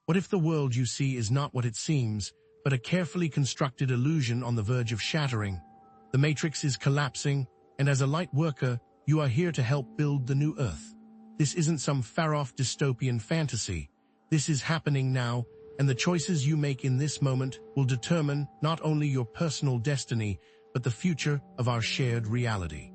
What if the world you see is not what it seems, but a carefully constructed illusion on the verge of shattering? The Matrix is collapsing, and as a light worker, you are here to help build the new Earth. This isn't some far-off dystopian fantasy. This is happening now, and the choices you make in this moment will determine not only your personal destiny, but the future of our shared reality.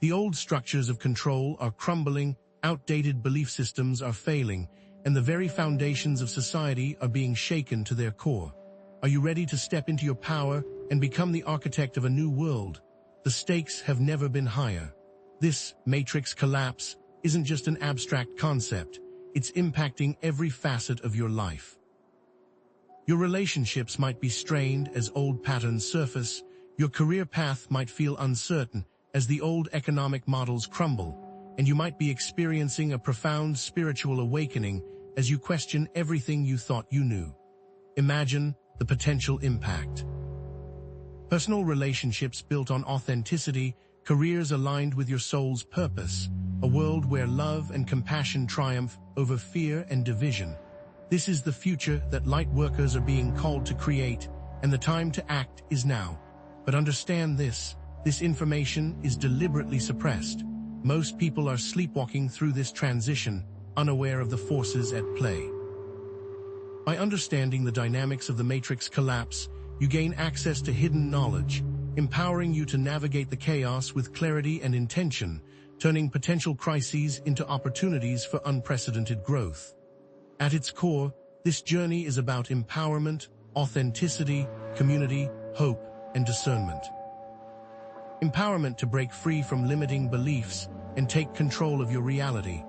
The old structures of control are crumbling, outdated belief systems are failing, and the very foundations of society are being shaken to their core. Are you ready to step into your power and become the architect of a new world? The stakes have never been higher. This Matrix collapse isn't just an abstract concept. It's impacting every facet of your life. Your relationships might be strained as old patterns surface. Your career path might feel uncertain as the old economic models crumble, and you might be experiencing a profound spiritual awakening as you question everything you thought you knew. Imagine the potential impact. Personal relationships built on authenticity, careers aligned with your soul's purpose, a world where love and compassion triumph over fear and division. This is the future that light workers are being called to create, and the time to act is now. But understand this information is deliberately suppressed. Most people are sleepwalking through this transition, unaware of the forces at play. By understanding the dynamics of the Matrix collapse, you gain access to hidden knowledge, empowering you to navigate the chaos with clarity and intention, turning potential crises into opportunities for unprecedented growth. At its core, this journey is about empowerment, authenticity, community, hope, and discernment. Empowerment to break free from limiting beliefs and take control of your reality.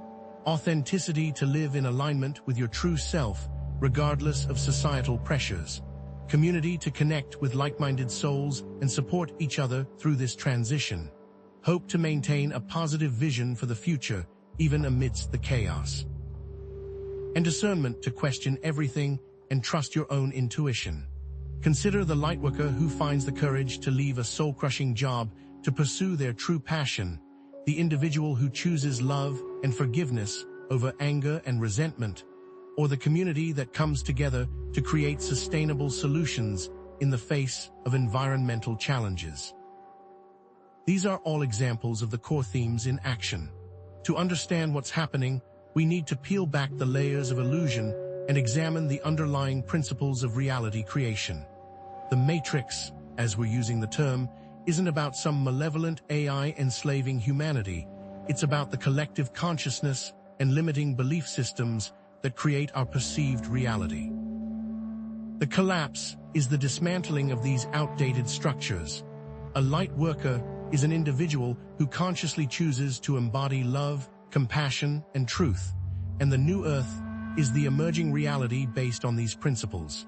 Authenticity to live in alignment with your true self, regardless of societal pressures. Community to connect with like-minded souls and support each other through this transition. Hope to maintain a positive vision for the future, even amidst the chaos. And discernment to question everything and trust your own intuition. Consider the lightworker who finds the courage to leave a soul-crushing job to pursue their true passion, the individual who chooses love and forgiveness over anger and resentment, or the community that comes together to create sustainable solutions in the face of environmental challenges. These are all examples of the core themes in action. To understand what's happening, we need to peel back the layers of illusion and examine the underlying principles of reality creation. The Matrix, as we're using the term, isn't about some malevolent AI enslaving humanity. It's about the collective consciousness and limiting belief systems that create our perceived reality. The collapse is the dismantling of these outdated structures. A light worker is an individual who consciously chooses to embody love, compassion, and truth, and the new Earth is the emerging reality based on these principles.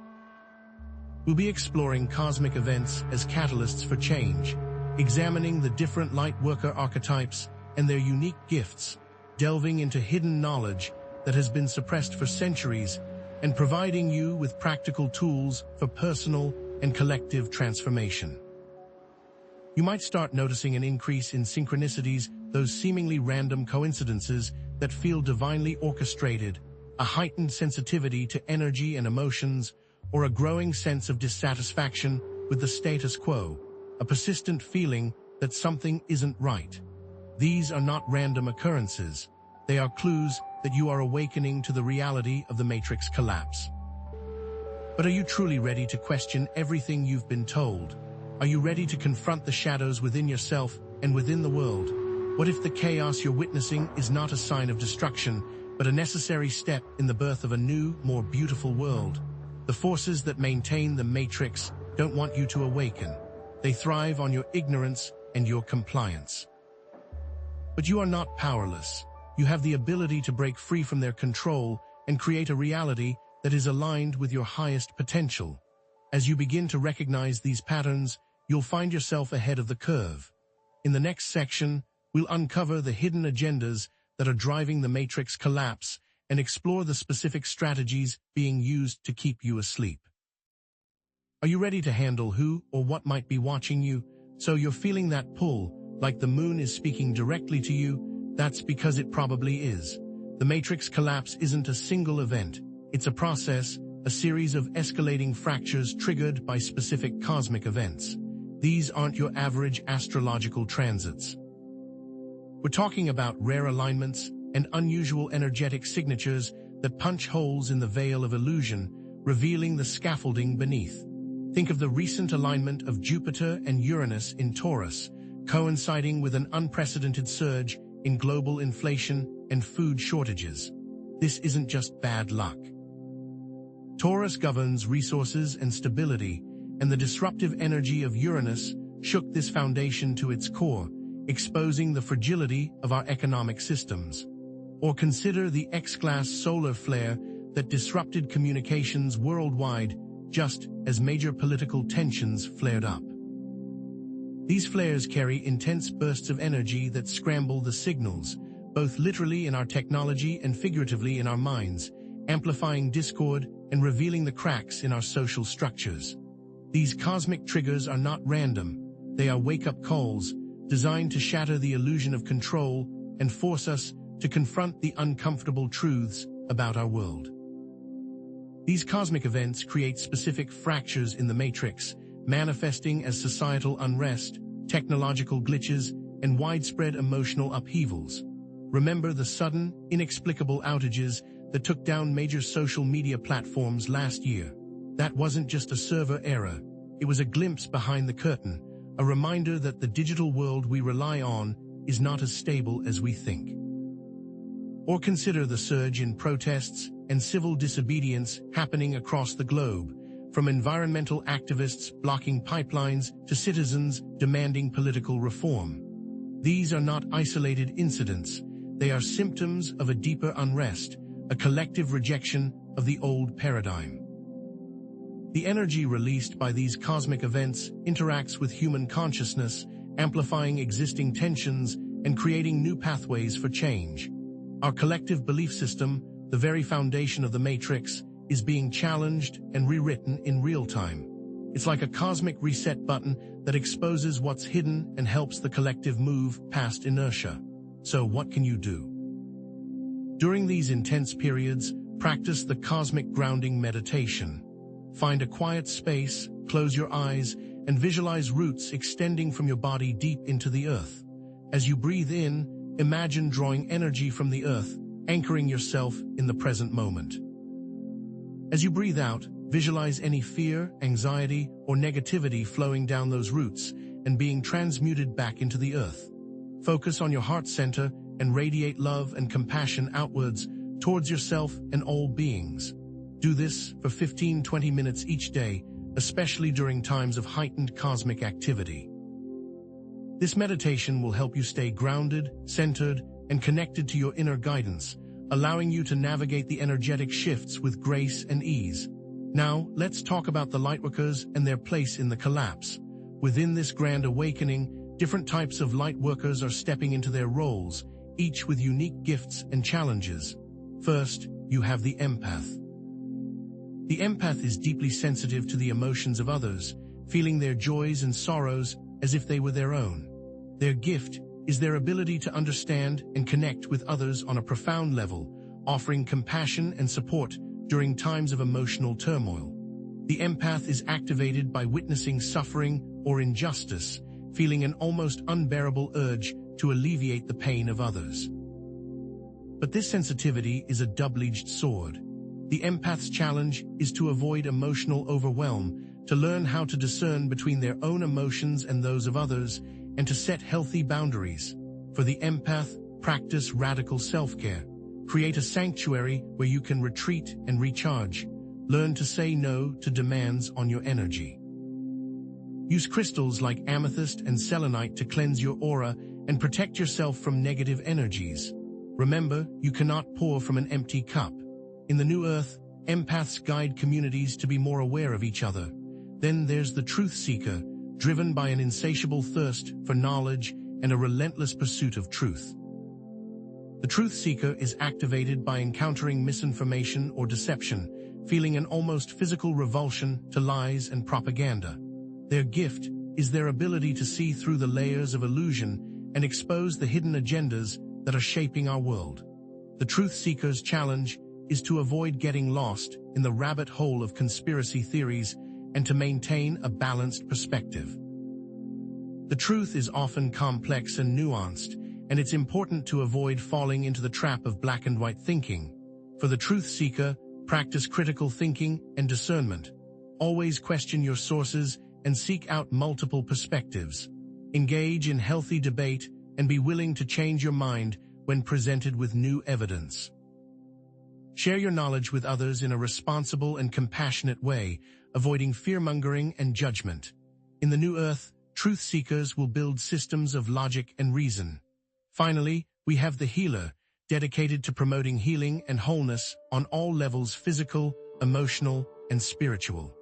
We'll be exploring cosmic events as catalysts for change, examining the different light worker archetypes and their unique gifts, delving into hidden knowledge that has been suppressed for centuries, and providing you with practical tools for personal and collective transformation. You might start noticing an increase in synchronicities, those seemingly random coincidences that feel divinely orchestrated, a heightened sensitivity to energy and emotions, or a growing sense of dissatisfaction with the status quo, a persistent feeling that something isn't right. These are not random occurrences. They are clues that you are awakening to the reality of the Matrix collapse. But are you truly ready to question everything you've been told? Are you ready to confront the shadows within yourself and within the world? What if the chaos you're witnessing is not a sign of destruction, but a necessary step in the birth of a new, more beautiful world? The forces that maintain the Matrix don't want you to awaken. They thrive on your ignorance and your compliance. But you are not powerless. You have the ability to break free from their control and create a reality that is aligned with your highest potential. As you begin to recognize these patterns, you'll find yourself ahead of the curve. In the next section, we'll uncover the hidden agendas that are driving the Matrix collapse and explore the specific strategies being used to keep you asleep. Are you ready to handle who or what might be watching you? So you're feeling that pull, like the moon is speaking directly to you? That's because it probably is. The Matrix collapse isn't a single event. It's a process, a series of escalating fractures triggered by specific cosmic events. These aren't your average astrological transits. We're talking about rare alignments and unusual energetic signatures that punch holes in the veil of illusion, revealing the scaffolding beneath. Think of the recent alignment of Jupiter and Uranus in Taurus, coinciding with an unprecedented surge in global inflation and food shortages. This isn't just bad luck. Taurus governs resources and stability, and the disruptive energy of Uranus shook this foundation to its core, exposing the fragility of our economic systems. Or consider the X-class solar flare that disrupted communications worldwide just as major political tensions flared up. These flares carry intense bursts of energy that scramble the signals, both literally in our technology and figuratively in our minds, amplifying discord and revealing the cracks in our social structures. These cosmic triggers are not random. They are wake-up calls designed to shatter the illusion of control and force us to confront the uncomfortable truths about our world. These cosmic events create specific fractures in the matrix, manifesting as societal unrest, technological glitches, and widespread emotional upheavals. Remember the sudden, inexplicable outages that took down major social media platforms last year. That wasn't just a server error. It was a glimpse behind the curtain, a reminder that the digital world we rely on is not as stable as we think. Or consider the surge in protests and civil disobedience happening across the globe, from environmental activists blocking pipelines to citizens demanding political reform. These are not isolated incidents. They are symptoms of a deeper unrest, a collective rejection of the old paradigm. The energy released by these cosmic events interacts with human consciousness, amplifying existing tensions and creating new pathways for change. Our collective belief system, the very foundation of the Matrix, is being challenged and rewritten in real time. It's like a cosmic reset button that exposes what's hidden and helps the collective move past inertia. So what can you do? During these intense periods, practice the cosmic grounding meditation. Find a quiet space, close your eyes, and visualize roots extending from your body deep into the earth. As you breathe in, imagine drawing energy from the earth, anchoring yourself in the present moment. As you breathe out, visualize any fear, anxiety, or negativity flowing down those roots and being transmuted back into the earth. Focus on your heart center and radiate love and compassion outwards towards yourself and all beings. Do this for 15-20 minutes each day, especially during times of heightened cosmic activity. This meditation will help you stay grounded, centered, and connected to your inner guidance, allowing you to navigate the energetic shifts with grace and ease. Now, let's talk about the Lightworkers and their place in the collapse. Within this grand awakening, different types of Lightworkers are stepping into their roles, each with unique gifts and challenges. First, you have the empath. The empath is deeply sensitive to the emotions of others, feeling their joys and sorrows as if they were their own. Their gift is their ability to understand and connect with others on a profound level, offering compassion and support during times of emotional turmoil. The empath is activated by witnessing suffering or injustice, feeling an almost unbearable urge to alleviate the pain of others. But this sensitivity is a double-edged sword. The empath's challenge is to avoid emotional overwhelm, to learn how to discern between their own emotions and those of others, and to set healthy boundaries. For the empath, practice radical self-care. Create a sanctuary where you can retreat and recharge. Learn to say no to demands on your energy. Use crystals like amethyst and selenite to cleanse your aura and protect yourself from negative energies. Remember, you cannot pour from an empty cup. In the new earth, empaths guide communities to be more aware of each other. Then there's the truth seeker, driven by an insatiable thirst for knowledge and a relentless pursuit of truth. The truth seeker is activated by encountering misinformation or deception, feeling an almost physical revulsion to lies and propaganda. Their gift is their ability to see through the layers of illusion and expose the hidden agendas that are shaping our world. The truth seeker's challenge is to avoid getting lost in the rabbit hole of conspiracy theories and to maintain a balanced perspective. The truth is often complex and nuanced, and it's important to avoid falling into the trap of black and white thinking. For the truth seeker, practice critical thinking and discernment. Always question your sources and seek out multiple perspectives. Engage in healthy debate and be willing to change your mind when presented with new evidence. Share your knowledge with others in a responsible and compassionate way, avoiding fear-mongering and judgment. In the new earth, truth seekers will build systems of logic and reason. Finally, we have the healer, dedicated to promoting healing and wholeness on all levels: physical, emotional, and spiritual.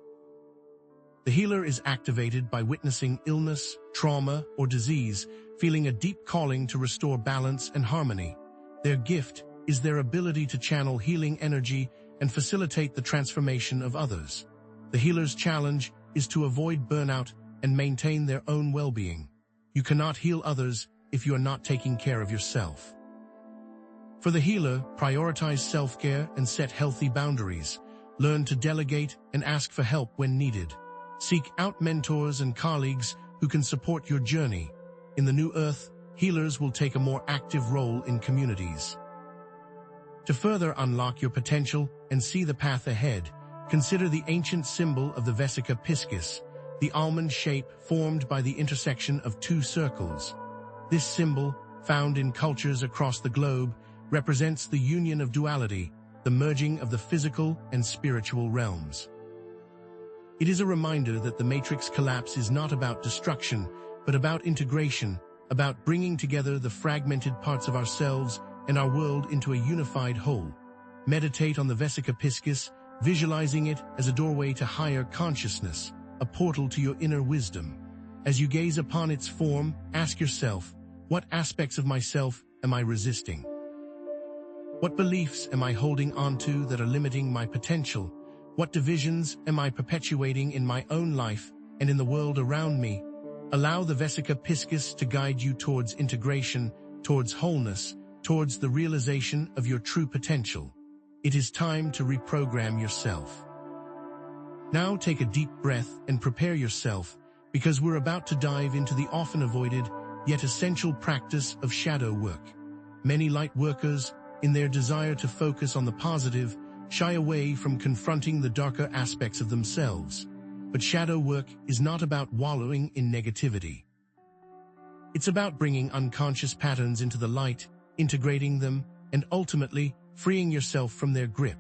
The healer is activated by witnessing illness, trauma, or disease, feeling a deep calling to restore balance and harmony. Their gift is their ability to channel healing energy and facilitate the transformation of others. The healer's challenge is to avoid burnout and maintain their own well-being. You cannot heal others if you are not taking care of yourself. For the healer, prioritize self-care and set healthy boundaries. Learn to delegate and ask for help when needed. Seek out mentors and colleagues who can support your journey. In the new earth, healers will take a more active role in communities. To further unlock your potential and see the path ahead, consider the ancient symbol of the Vesica Piscis, the almond shape formed by the intersection of two circles. This symbol, found in cultures across the globe, represents the union of duality, the merging of the physical and spiritual realms. It is a reminder that the matrix collapse is not about destruction, but about integration, about bringing together the fragmented parts of ourselves and our world into a unified whole. Meditate on the Vesica Piscis, visualizing it as a doorway to higher consciousness, a portal to your inner wisdom. As you gaze upon its form, ask yourself, what aspects of myself am I resisting? What beliefs am I holding onto that are limiting my potential? What divisions am I perpetuating in my own life and in the world around me? Allow the Vesica Piscis to guide you towards integration, towards wholeness, towards the realization of your true potential. It is time to reprogram yourself. Now take a deep breath and prepare yourself, because we're about to dive into the often avoided, yet essential practice of shadow work. Many light workers, in their desire to focus on the positive, shy away from confronting the darker aspects of themselves. But shadow work is not about wallowing in negativity. It's about bringing unconscious patterns into the light, integrating them, and ultimately freeing yourself from their grip.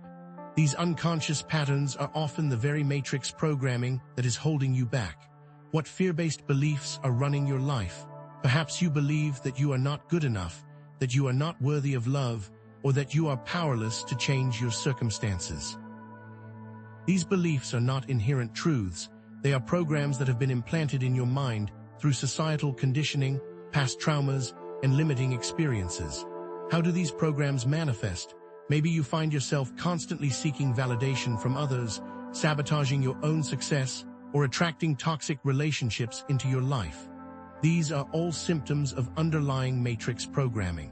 These unconscious patterns are often the very matrix programming that is holding you back. What fear-based beliefs are running your life? Perhaps you believe that you are not good enough, that you are not worthy of love, or that you are powerless to change your circumstances. These beliefs are not inherent truths. They are programs that have been implanted in your mind through societal conditioning, past traumas, and limiting experiences. How do these programs manifest? Maybe you find yourself constantly seeking validation from others, sabotaging your own success, or attracting toxic relationships into your life. These are all symptoms of underlying matrix programming.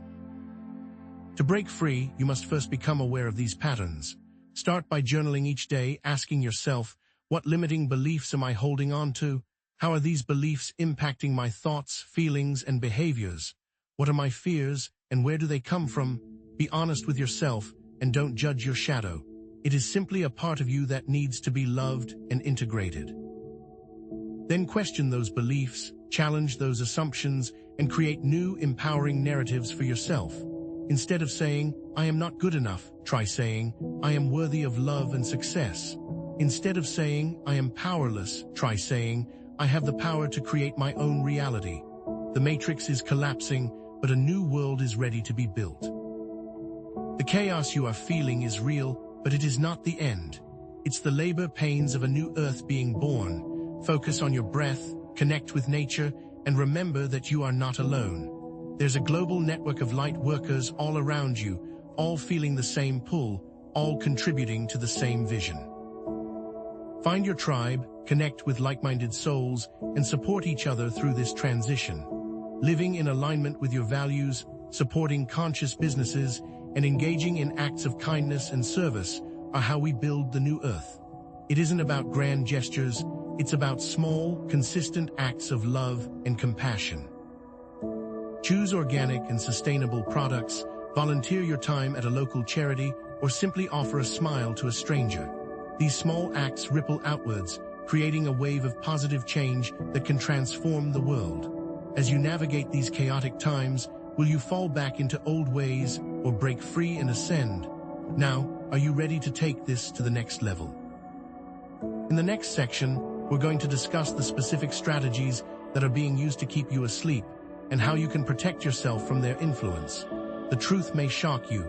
To break free, you must first become aware of these patterns. Start by journaling each day, asking yourself, what limiting beliefs am I holding on to? How are these beliefs impacting my thoughts, feelings, and behaviors? What are my fears, and where do they come from? Be honest with yourself, and don't judge your shadow. It is simply a part of you that needs to be loved and integrated. Then question those beliefs, challenge those assumptions, and create new, empowering narratives for yourself. Instead of saying, I am not good enough, try saying, I am worthy of love and success. Instead of saying, I am powerless, try saying, I have the power to create my own reality. The matrix is collapsing, but a new world is ready to be built. The chaos you are feeling is real, but it is not the end. It's the labor pains of a new earth being born. Focus on your breath, connect with nature, and remember that you are not alone. There's a global network of light workers all around you, all feeling the same pull, all contributing to the same vision. Find your tribe, connect with like-minded souls, and support each other through this transition. Living in alignment with your values, supporting conscious businesses, and engaging in acts of kindness and service are how we build the new Earth. It isn't about grand gestures, it's about small, consistent acts of love and compassion. Choose organic and sustainable products, volunteer your time at a local charity, or simply offer a smile to a stranger. These small acts ripple outwards, creating a wave of positive change that can transform the world. As you navigate these chaotic times, will you fall back into old ways or break free and ascend? Now, are you ready to take this to the next level? In the next section, we're going to discuss the specific strategies that are being used to keep you asleep and how you can protect yourself from their influence. The truth may shock you.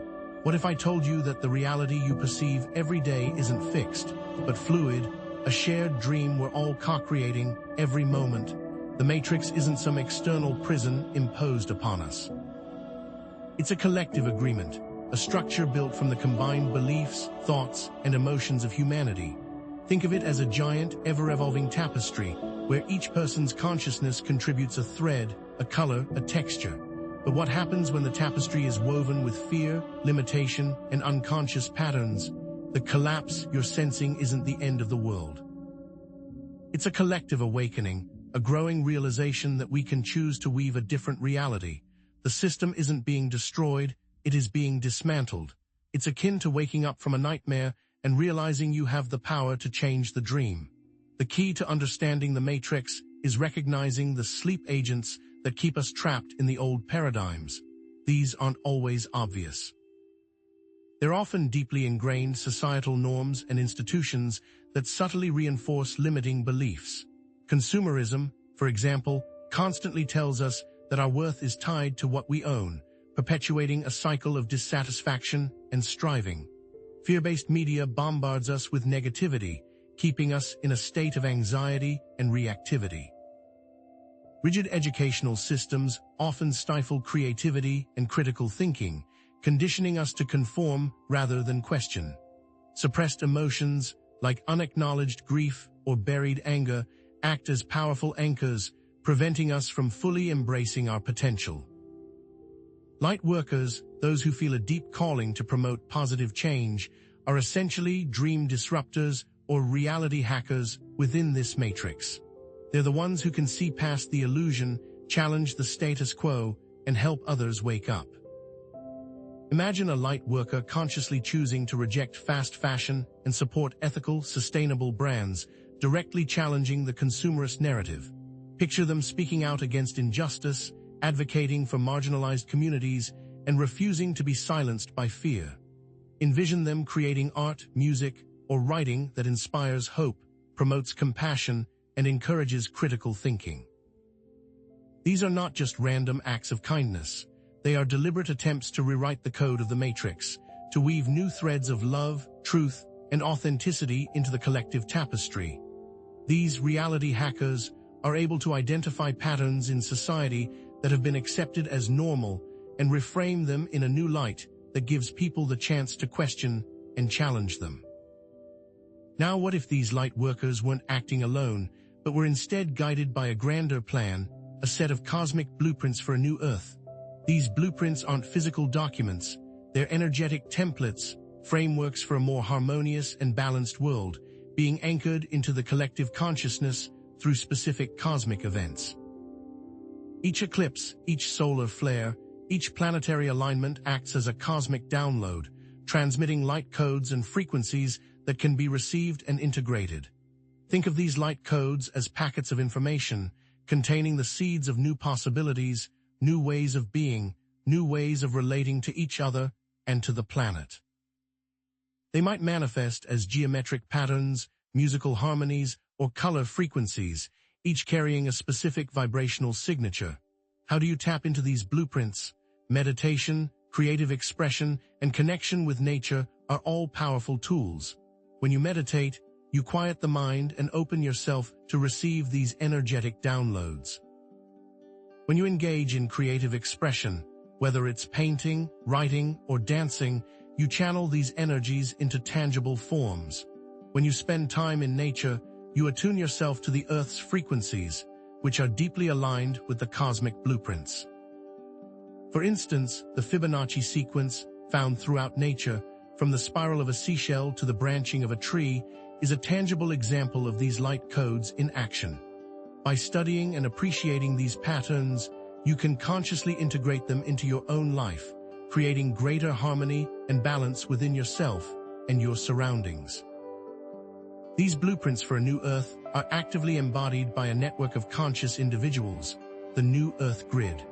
What if I told you that the reality you perceive every day isn't fixed, but fluid, a shared dream we're all co-creating every moment? The Matrix isn't some external prison imposed upon us. It's a collective agreement, a structure built from the combined beliefs, thoughts, and emotions of humanity. Think of it as a giant, ever-evolving tapestry, where each person's consciousness contributes a thread, a color, a texture. But what happens when the tapestry is woven with fear, limitation, and unconscious patterns? The collapse you're sensing isn't the end of the world. It's a collective awakening, a growing realization that we can choose to weave a different reality. The system isn't being destroyed, it is being dismantled. It's akin to waking up from a nightmare and realizing you have the power to change the dream. The key to understanding the Matrix is recognizing the sleep agents that keep us trapped in the old paradigms. These aren't always obvious. They're often deeply ingrained societal norms and institutions that subtly reinforce limiting beliefs. Consumerism, for example, constantly tells us that our worth is tied to what we own, perpetuating a cycle of dissatisfaction and striving. Fear-based media bombards us with negativity, keeping us in a state of anxiety and reactivity. Rigid educational systems often stifle creativity and critical thinking, conditioning us to conform rather than question. Suppressed emotions, like unacknowledged grief or buried anger, act as powerful anchors, preventing us from fully embracing our potential. Light workers, those who feel a deep calling to promote positive change, are essentially dream disruptors or reality hackers within this matrix. They're the ones who can see past the illusion, challenge the status quo, and help others wake up. Imagine a light worker consciously choosing to reject fast fashion and support ethical, sustainable brands, directly challenging the consumerist narrative. Picture them speaking out against injustice, advocating for marginalized communities, and refusing to be silenced by fear. Envision them creating art, music, or writing that inspires hope, promotes compassion, and encourages critical thinking. These are not just random acts of kindness. They are deliberate attempts to rewrite the code of the Matrix, to weave new threads of love, truth, and authenticity into the collective tapestry. These reality hackers are able to identify patterns in society that have been accepted as normal and reframe them in a new light that gives people the chance to question and challenge them. Now, what if these light workers weren't acting alone, but were instead guided by a grander plan, a set of cosmic blueprints for a new Earth? These blueprints aren't physical documents, they're energetic templates, frameworks for a more harmonious and balanced world, being anchored into the collective consciousness through specific cosmic events. Each eclipse, each solar flare, each planetary alignment acts as a cosmic download, transmitting light codes and frequencies that can be received and integrated. Think of these light codes as packets of information, containing the seeds of new possibilities, new ways of being, new ways of relating to each other and to the planet. They might manifest as geometric patterns, musical harmonies, or color frequencies, each carrying a specific vibrational signature. How do you tap into these blueprints? Meditation, creative expression, and connection with nature are all powerful tools. When you meditate, you quiet the mind and open yourself to receive these energetic downloads. When you engage in creative expression, whether it's painting, writing, or dancing, you channel these energies into tangible forms. When you spend time in nature, you attune yourself to the Earth's frequencies, which are deeply aligned with the cosmic blueprints. For instance, the Fibonacci sequence, found throughout nature, from the spiral of a seashell to the branching of a tree, is a tangible example of these light codes in action. By studying and appreciating these patterns, you can consciously integrate them into your own life, creating greater harmony and balance within yourself and your surroundings. These blueprints for a new Earth are actively embodied by a network of conscious individuals, the New Earth Grid.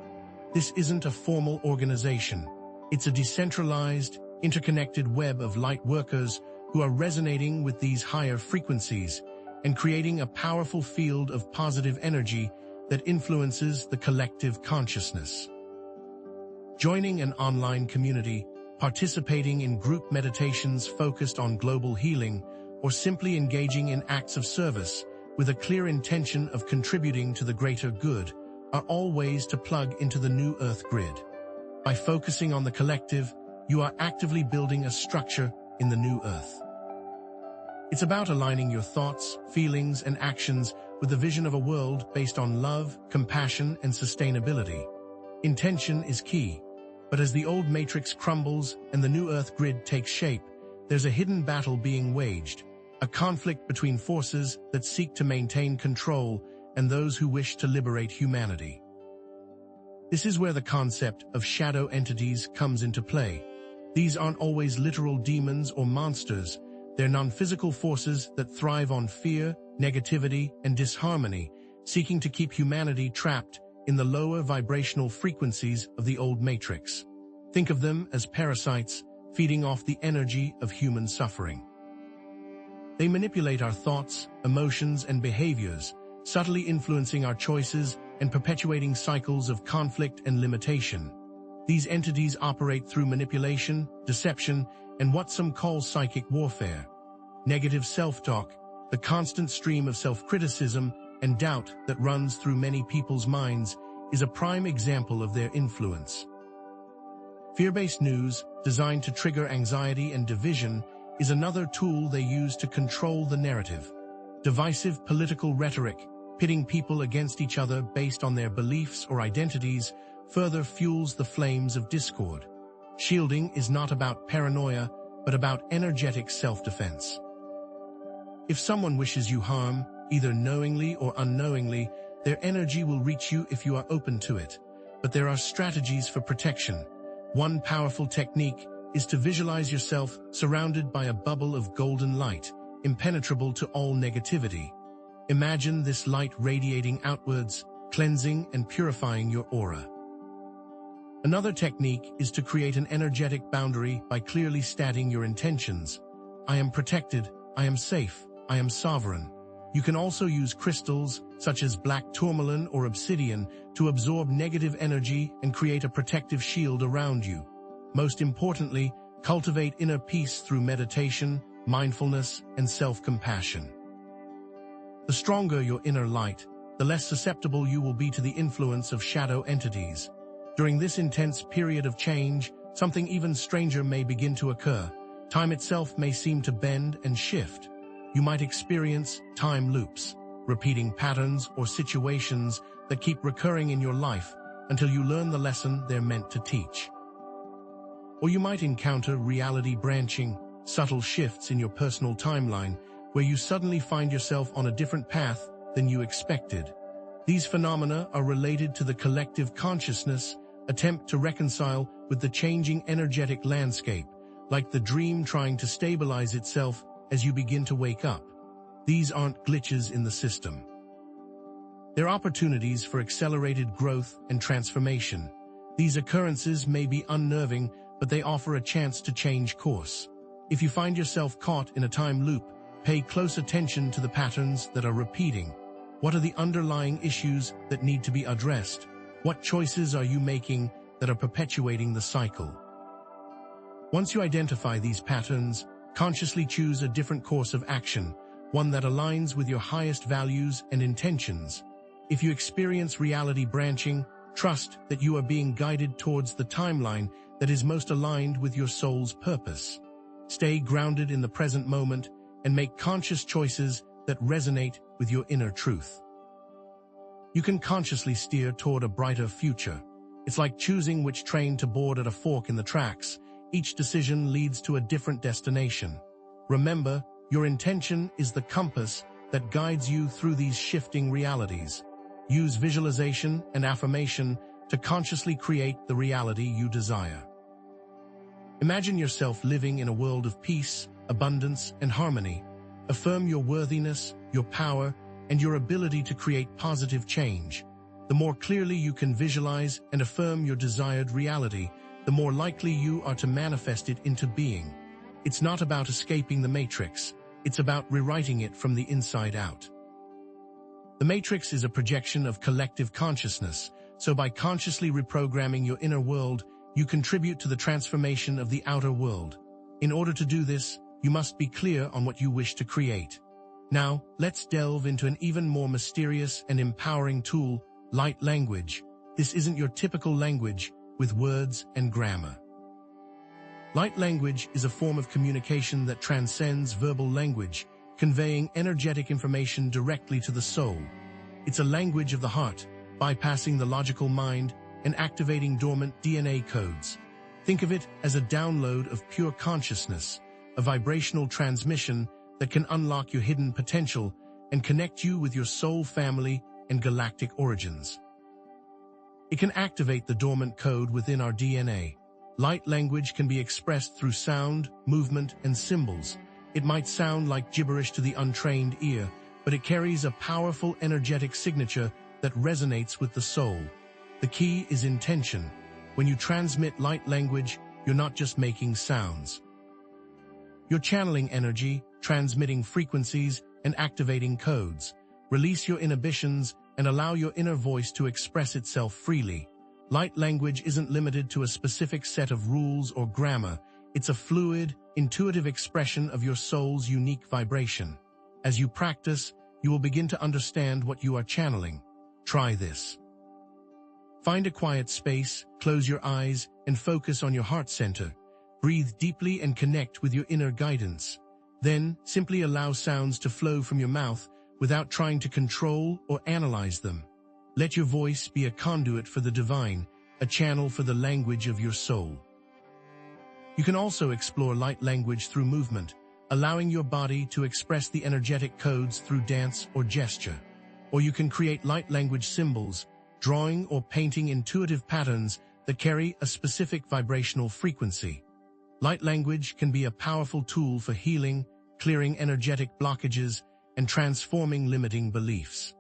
This isn't a formal organization. It's a decentralized, interconnected web of light workers who are resonating with these higher frequencies and creating a powerful field of positive energy that influences the collective consciousness. Joining an online community, participating in group meditations focused on global healing, or simply engaging in acts of service with a clear intention of contributing to the greater good are all ways to plug into the New Earth Grid. By focusing on the collective, you are actively building a structure in the New Earth. It's about aligning your thoughts, feelings, and actions with the vision of a world based on love, compassion, and sustainability. Intention is key, but as the old matrix crumbles and the New Earth Grid takes shape, there's a hidden battle being waged, a conflict between forces that seek to maintain control and those who wish to liberate humanity. This is where the concept of shadow entities comes into play. These aren't always literal demons or monsters. They're non-physical forces that thrive on fear, negativity, and disharmony, seeking to keep humanity trapped in the lower vibrational frequencies of the old matrix. Think of them as parasites feeding off the energy of human suffering. They manipulate our thoughts, emotions, and behaviors, subtly influencing our choices and perpetuating cycles of conflict and limitation. These entities operate through manipulation, deception, and what some call psychic warfare. Negative self-talk, the constant stream of self-criticism and doubt that runs through many people's minds, is a prime example of their influence. Fear-based news, designed to trigger anxiety and division, is another tool they use to control the narrative. Divisive political rhetoric, pitting people against each other based on their beliefs or identities, further fuels the flames of discord. Shielding is not about paranoia, but about energetic self-defense. If someone wishes you harm, either knowingly or unknowingly, their energy will reach you if you are open to it. But there are strategies for protection. One powerful technique is to visualize yourself surrounded by a bubble of golden light, impenetrable to all negativity. Imagine this light radiating outwards, cleansing and purifying your aura. Another technique is to create an energetic boundary by clearly stating your intentions. I am protected, I am safe, I am sovereign. You can also use crystals, such as black tourmaline or obsidian, to absorb negative energy and create a protective shield around you. Most importantly, cultivate inner peace through meditation, mindfulness, and self-compassion. The stronger your inner light, the less susceptible you will be to the influence of shadow entities. During this intense period of change, something even stranger may begin to occur. Time itself may seem to bend and shift. You might experience time loops, repeating patterns or situations that keep recurring in your life until you learn the lesson they're meant to teach. Or you might encounter reality branching, subtle shifts in your personal timeline, where you suddenly find yourself on a different path than you expected. These phenomena are related to the collective consciousness attempt to reconcile with the changing energetic landscape, like the dream trying to stabilize itself as you begin to wake up. These aren't glitches in the system. They're opportunities for accelerated growth and transformation. These occurrences may be unnerving, but they offer a chance to change course. If you find yourself caught in a time loop, pay close attention to the patterns that are repeating. What are the underlying issues that need to be addressed? What choices are you making that are perpetuating the cycle? Once you identify these patterns, consciously choose a different course of action, one that aligns with your highest values and intentions. If you experience reality branching, trust that you are being guided towards the timeline that is most aligned with your soul's purpose. Stay grounded in the present moment and make conscious choices that resonate with your inner truth. You can consciously steer toward a brighter future. It's like choosing which train to board at a fork in the tracks. Each decision leads to a different destination. Remember, your intention is the compass that guides you through these shifting realities. Use visualization and affirmation to consciously create the reality you desire. Imagine yourself living in a world of peace, abundance, and harmony. Affirm your worthiness, your power, and your ability to create positive change. The more clearly you can visualize and affirm your desired reality, the more likely you are to manifest it into being. It's not about escaping the matrix, it's about rewriting it from the inside out. The matrix is a projection of collective consciousness, so by consciously reprogramming your inner world, you contribute to the transformation of the outer world. In order to do this, you must be clear on what you wish to create. Now, let's delve into an even more mysterious and empowering tool, light language. This isn't your typical language with words and grammar. Light language is a form of communication that transcends verbal language, conveying energetic information directly to the soul. It's a language of the heart, bypassing the logical mind and activating dormant DNA codes. Think of it as a download of pure consciousness, a vibrational transmission that can unlock your hidden potential and connect you with your soul family and galactic origins. It can activate the dormant code within our DNA. Light language can be expressed through sound, movement, and symbols. It might sound like gibberish to the untrained ear, but it carries a powerful energetic signature that resonates with the soul. The key is intention. When you transmit light language, you're not just making sounds. You're channeling energy, transmitting frequencies, and activating codes. Release your inhibitions and allow your inner voice to express itself freely. Light language isn't limited to a specific set of rules or grammar. It's a fluid, intuitive expression of your soul's unique vibration. As you practice, you will begin to understand what you are channeling. Try this. Find a quiet space, close your eyes, and focus on your heart center. Breathe deeply and connect with your inner guidance. Then, simply allow sounds to flow from your mouth without trying to control or analyze them. Let your voice be a conduit for the divine, a channel for the language of your soul. You can also explore light language through movement, allowing your body to express the energetic codes through dance or gesture. Or you can create light language symbols, drawing or painting intuitive patterns that carry a specific vibrational frequency. Light language can be a powerful tool for healing, clearing energetic blockages, and transforming limiting beliefs.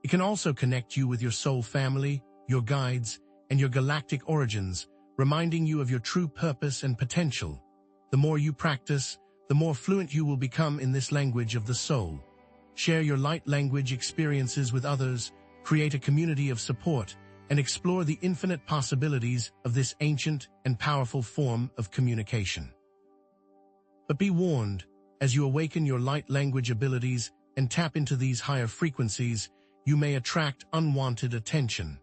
It can also connect you with your soul family, your guides, and your galactic origins, reminding you of your true purpose and potential. The more you practice, the more fluent you will become in this language of the soul. Share your light language experiences with others, create a community of support, and explore the infinite possibilities of this ancient and powerful form of communication. But be warned, as you awaken your light language abilities and tap into these higher frequencies, you may attract unwanted attention.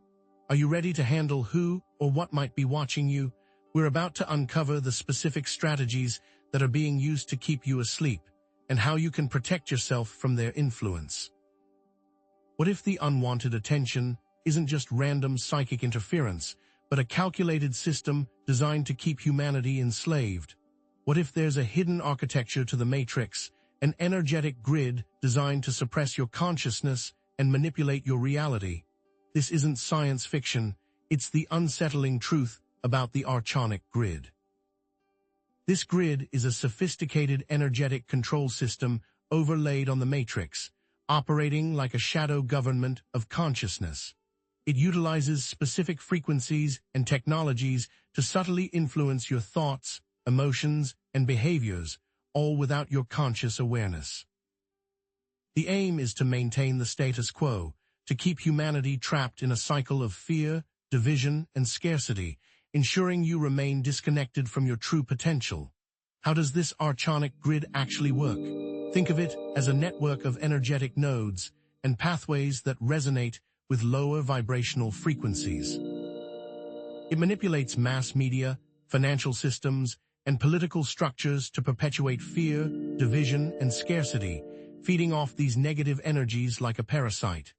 Are you ready to handle who or what might be watching you? We're about to uncover the specific strategies that are being used to keep you asleep, and how you can protect yourself from their influence. What if the unwanted attention isn't just random psychic interference, but a calculated system designed to keep humanity enslaved? What if there's a hidden architecture to the matrix, an energetic grid designed to suppress your consciousness and manipulate your reality? This isn't science fiction, it's the unsettling truth about the Archonic grid. This grid is a sophisticated energetic control system overlaid on the matrix, operating like a shadow government of consciousness. It utilizes specific frequencies and technologies to subtly influence your thoughts, emotions, and behaviors, all without your conscious awareness. The aim is to maintain the status quo, to keep humanity trapped in a cycle of fear, division, and scarcity, ensuring you remain disconnected from your true potential. How does this Archonic grid actually work? Think of it as a network of energetic nodes and pathways that resonate with lower vibrational frequencies. It manipulates mass media, financial systems, and political structures to perpetuate fear, division, and scarcity, feeding off these negative energies like a parasite.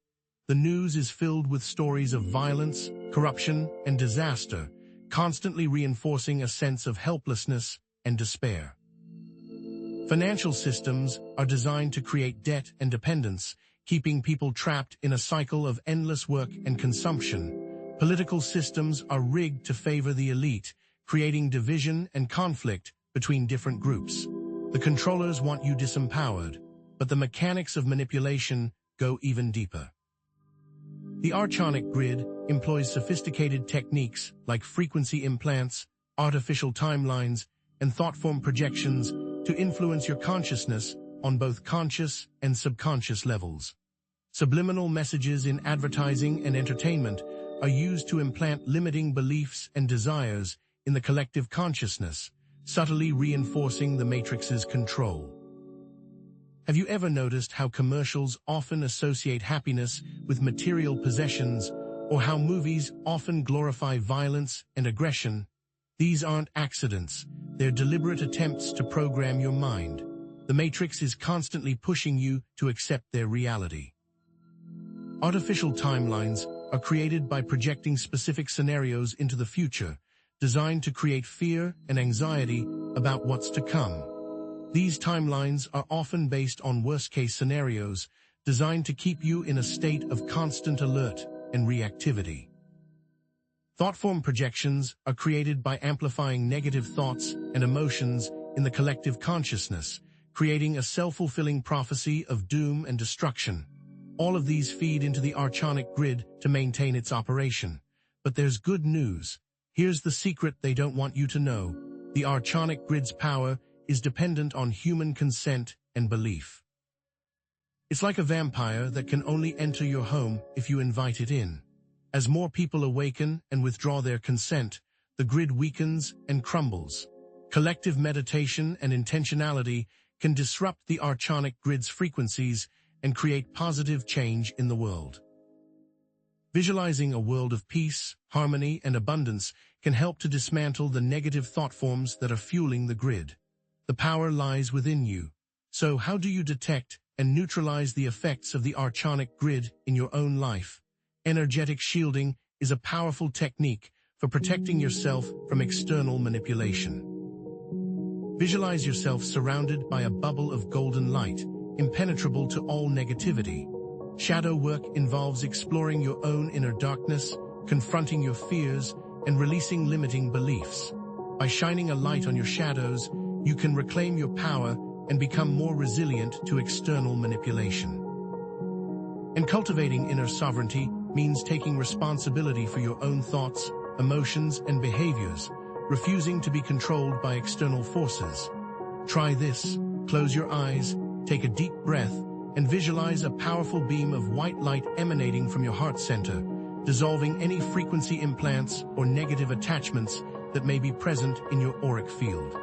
The news is filled with stories of violence, corruption, and disaster, constantly reinforcing a sense of helplessness and despair. Financial systems are designed to create debt and dependence, keeping people trapped in a cycle of endless work and consumption. Political systems are rigged to favor the elite, creating division and conflict between different groups. The controllers want you disempowered, but the mechanics of manipulation go even deeper. The Archonic grid employs sophisticated techniques like frequency implants, artificial timelines, and thought-form projections to influence your consciousness on both conscious and subconscious levels. Subliminal messages in advertising and entertainment are used to implant limiting beliefs and desires in the collective consciousness, subtly reinforcing the Matrix's control. Have you ever noticed how commercials often associate happiness with material possessions, or how movies often glorify violence and aggression? These aren't accidents, they're deliberate attempts to program your mind. The Matrix is constantly pushing you to accept their reality. Artificial timelines are created by projecting specific scenarios into the future, designed to create fear and anxiety about what's to come. These timelines are often based on worst-case scenarios, designed to keep you in a state of constant alert and reactivity. Thoughtform projections are created by amplifying negative thoughts and emotions in the collective consciousness, creating a self-fulfilling prophecy of doom and destruction. All of these feed into the Archonic grid to maintain its operation. But there's good news. Here's the secret they don't want you to know. The Archonic grid's power is dependent on human consent and belief. It's like a vampire that can only enter your home if you invite it in. As more people awaken and withdraw their consent, the grid weakens and crumbles. Collective meditation and intentionality can disrupt the Archonic grid's frequencies and create positive change in the world. Visualizing a world of peace, harmony, and abundance can help to dismantle the negative thought forms that are fueling the grid. The power lies within you. So how do you detect and neutralize the effects of the Archonic grid in your own life? Energetic shielding is a powerful technique for protecting yourself from external manipulation. Visualize yourself surrounded by a bubble of golden light, impenetrable to all negativity. Shadow work involves exploring your own inner darkness, confronting your fears, and releasing limiting beliefs. By shining a light on your shadows, you can reclaim your power and become more resilient to external manipulation. And cultivating inner sovereignty means taking responsibility for your own thoughts, emotions, and behaviors, refusing to be controlled by external forces. Try this. Close your eyes, take a deep breath, and visualize a powerful beam of white light emanating from your heart center, dissolving any frequency implants or negative attachments that may be present in your auric field.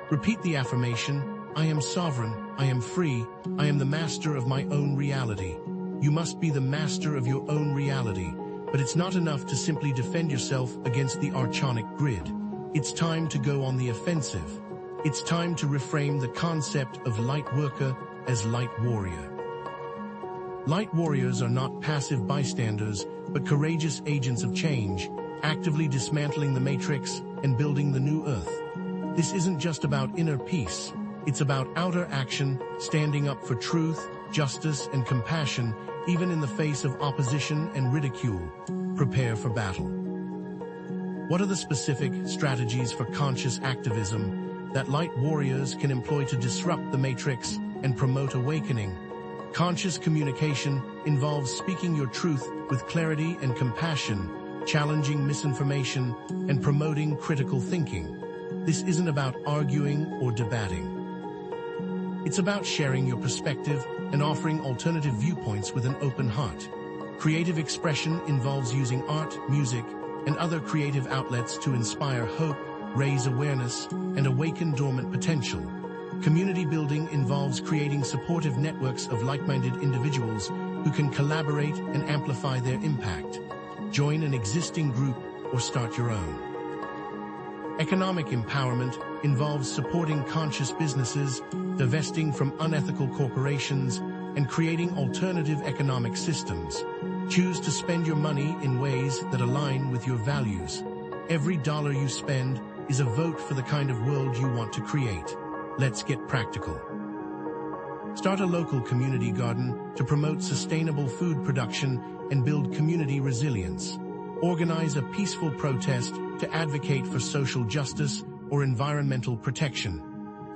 Repeat the affirmation, I am sovereign, I am free, I am the master of my own reality. You must be the master of your own reality, but it's not enough to simply defend yourself against the Archonic grid. It's time to go on the offensive. It's time to reframe the concept of light worker as light warrior. Light warriors are not passive bystanders, but courageous agents of change, actively dismantling the Matrix and building the new Earth. This isn't just about inner peace. It's about outer action, standing up for truth, justice, and compassion, even in the face of opposition and ridicule. Prepare for battle. What are the specific strategies for conscious activism that light warriors can employ to disrupt the Matrix and promote awakening? Conscious communication involves speaking your truth with clarity and compassion, challenging misinformation, and promoting critical thinking. This isn't about arguing or debating. It's about sharing your perspective and offering alternative viewpoints with an open heart. Creative expression involves using art, music, and other creative outlets to inspire hope, raise awareness, and awaken dormant potential. Community building involves creating supportive networks of like-minded individuals who can collaborate and amplify their impact. Join an existing group or start your own. Economic empowerment involves supporting conscious businesses, divesting from unethical corporations, and creating alternative economic systems. Choose to spend your money in ways that align with your values. Every dollar you spend is a vote for the kind of world you want to create. Let's get practical. Start a local community garden to promote sustainable food production and build community resilience. Organize a peaceful protest to advocate for social justice or environmental protection.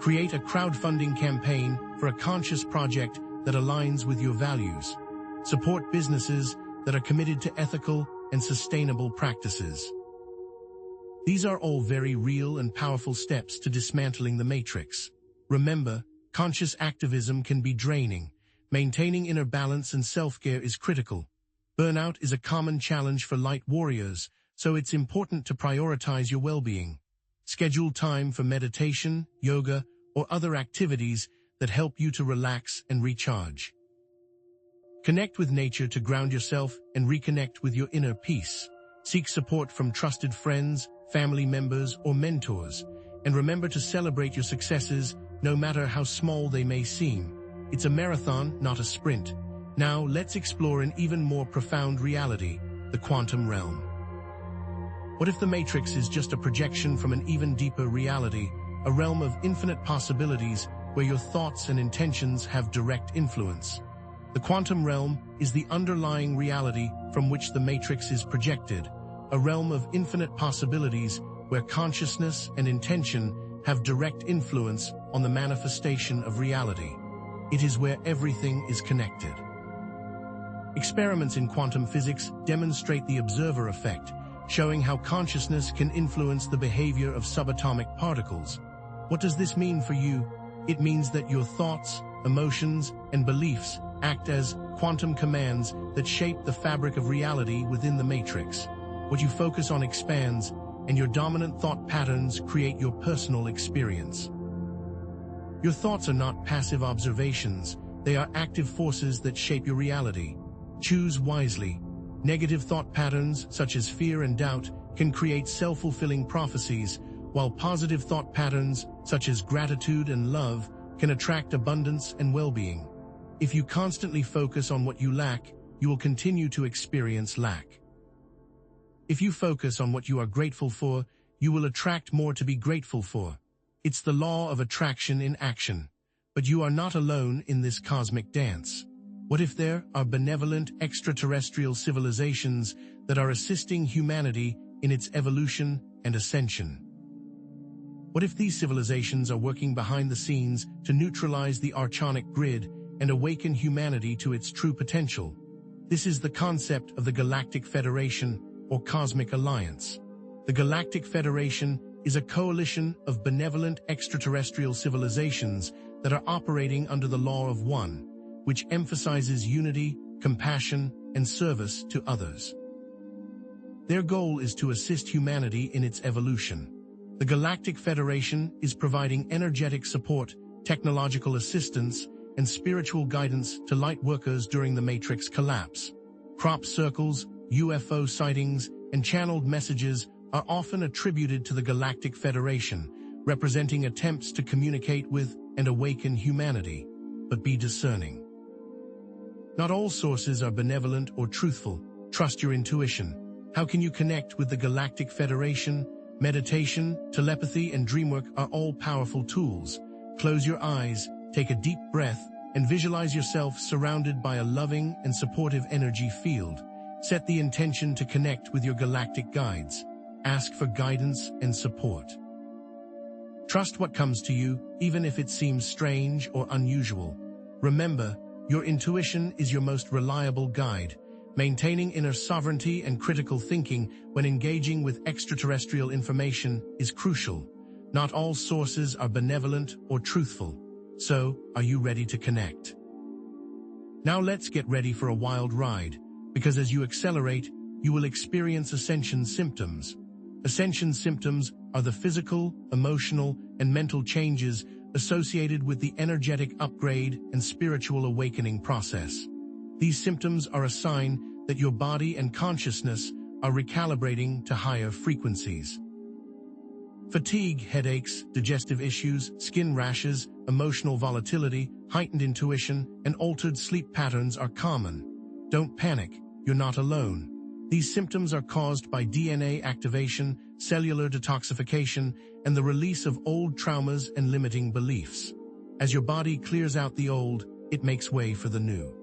Create a crowdfunding campaign for a conscious project that aligns with your values. Support businesses that are committed to ethical and sustainable practices. These are all very real and powerful steps to dismantling the matrix. Remember, conscious activism can be draining. Maintaining inner balance and self-care is critical. Burnout is a common challenge for light warriors, so it's important to prioritize your well-being. Schedule time for meditation, yoga, or other activities that help you to relax and recharge. Connect with nature to ground yourself and reconnect with your inner peace. Seek support from trusted friends, family members, or mentors. And remember to celebrate your successes, no matter how small they may seem. It's a marathon, not a sprint. Now, let's explore an even more profound reality, the quantum realm. What if the Matrix is just a projection from an even deeper reality, a realm of infinite possibilities where your thoughts and intentions have direct influence? The quantum realm is the underlying reality from which the Matrix is projected, a realm of infinite possibilities where consciousness and intention have direct influence on the manifestation of reality. It is where everything is connected. Experiments in quantum physics demonstrate the observer effect, showing how consciousness can influence the behavior of subatomic particles. What does this mean for you? It means that your thoughts, emotions, and beliefs act as quantum commands that shape the fabric of reality within the matrix. What you focus on expands, and your dominant thought patterns create your personal experience. Your thoughts are not passive observations, they are active forces that shape your reality. Choose wisely. Negative thought patterns, such as fear and doubt, can create self-fulfilling prophecies, while positive thought patterns, such as gratitude and love, can attract abundance and well-being. If you constantly focus on what you lack, you will continue to experience lack. If you focus on what you are grateful for, you will attract more to be grateful for. It's the law of attraction in action. But you are not alone in this cosmic dance. What if there are benevolent extraterrestrial civilizations that are assisting humanity in its evolution and ascension? What if these civilizations are working behind the scenes to neutralize the archonic grid and awaken humanity to its true potential? This is the concept of the Galactic Federation or Cosmic Alliance. The Galactic Federation is a coalition of benevolent extraterrestrial civilizations that are operating under the law of one, which emphasizes unity, compassion, and service to others. Their goal is to assist humanity in its evolution. The Galactic Federation is providing energetic support, technological assistance, and spiritual guidance to light workers during the Matrix collapse. Crop circles, UFO sightings, and channeled messages are often attributed to the Galactic Federation, representing attempts to communicate with and awaken humanity. But be discerning. Not all sources are benevolent or truthful. Trust your intuition. How can you connect with the Galactic Federation? Meditation, telepathy, and dreamwork are all powerful tools. Close your eyes, take a deep breath, and visualize yourself surrounded by a loving and supportive energy field. Set the intention to connect with your galactic guides. Ask for guidance and support. Trust what comes to you, even if it seems strange or unusual. Remember, your intuition is your most reliable guide. Maintaining inner sovereignty and critical thinking when engaging with extraterrestrial information is crucial. Not all sources are benevolent or truthful. So, are you ready to connect? Now let's get ready for a wild ride, because as you accelerate, you will experience ascension symptoms. Ascension symptoms are the physical, emotional, and mental changes associated with the energetic upgrade and spiritual awakening process. These symptoms are a sign that your body and consciousness are recalibrating to higher frequencies. Fatigue, headaches, digestive issues, skin rashes, emotional volatility, heightened intuition, and altered sleep patterns are common. Don't panic, you're not alone. These symptoms are caused by DNA activation, cellular detoxification, and the release of old traumas and limiting beliefs. As your body clears out the old, it makes way for the new.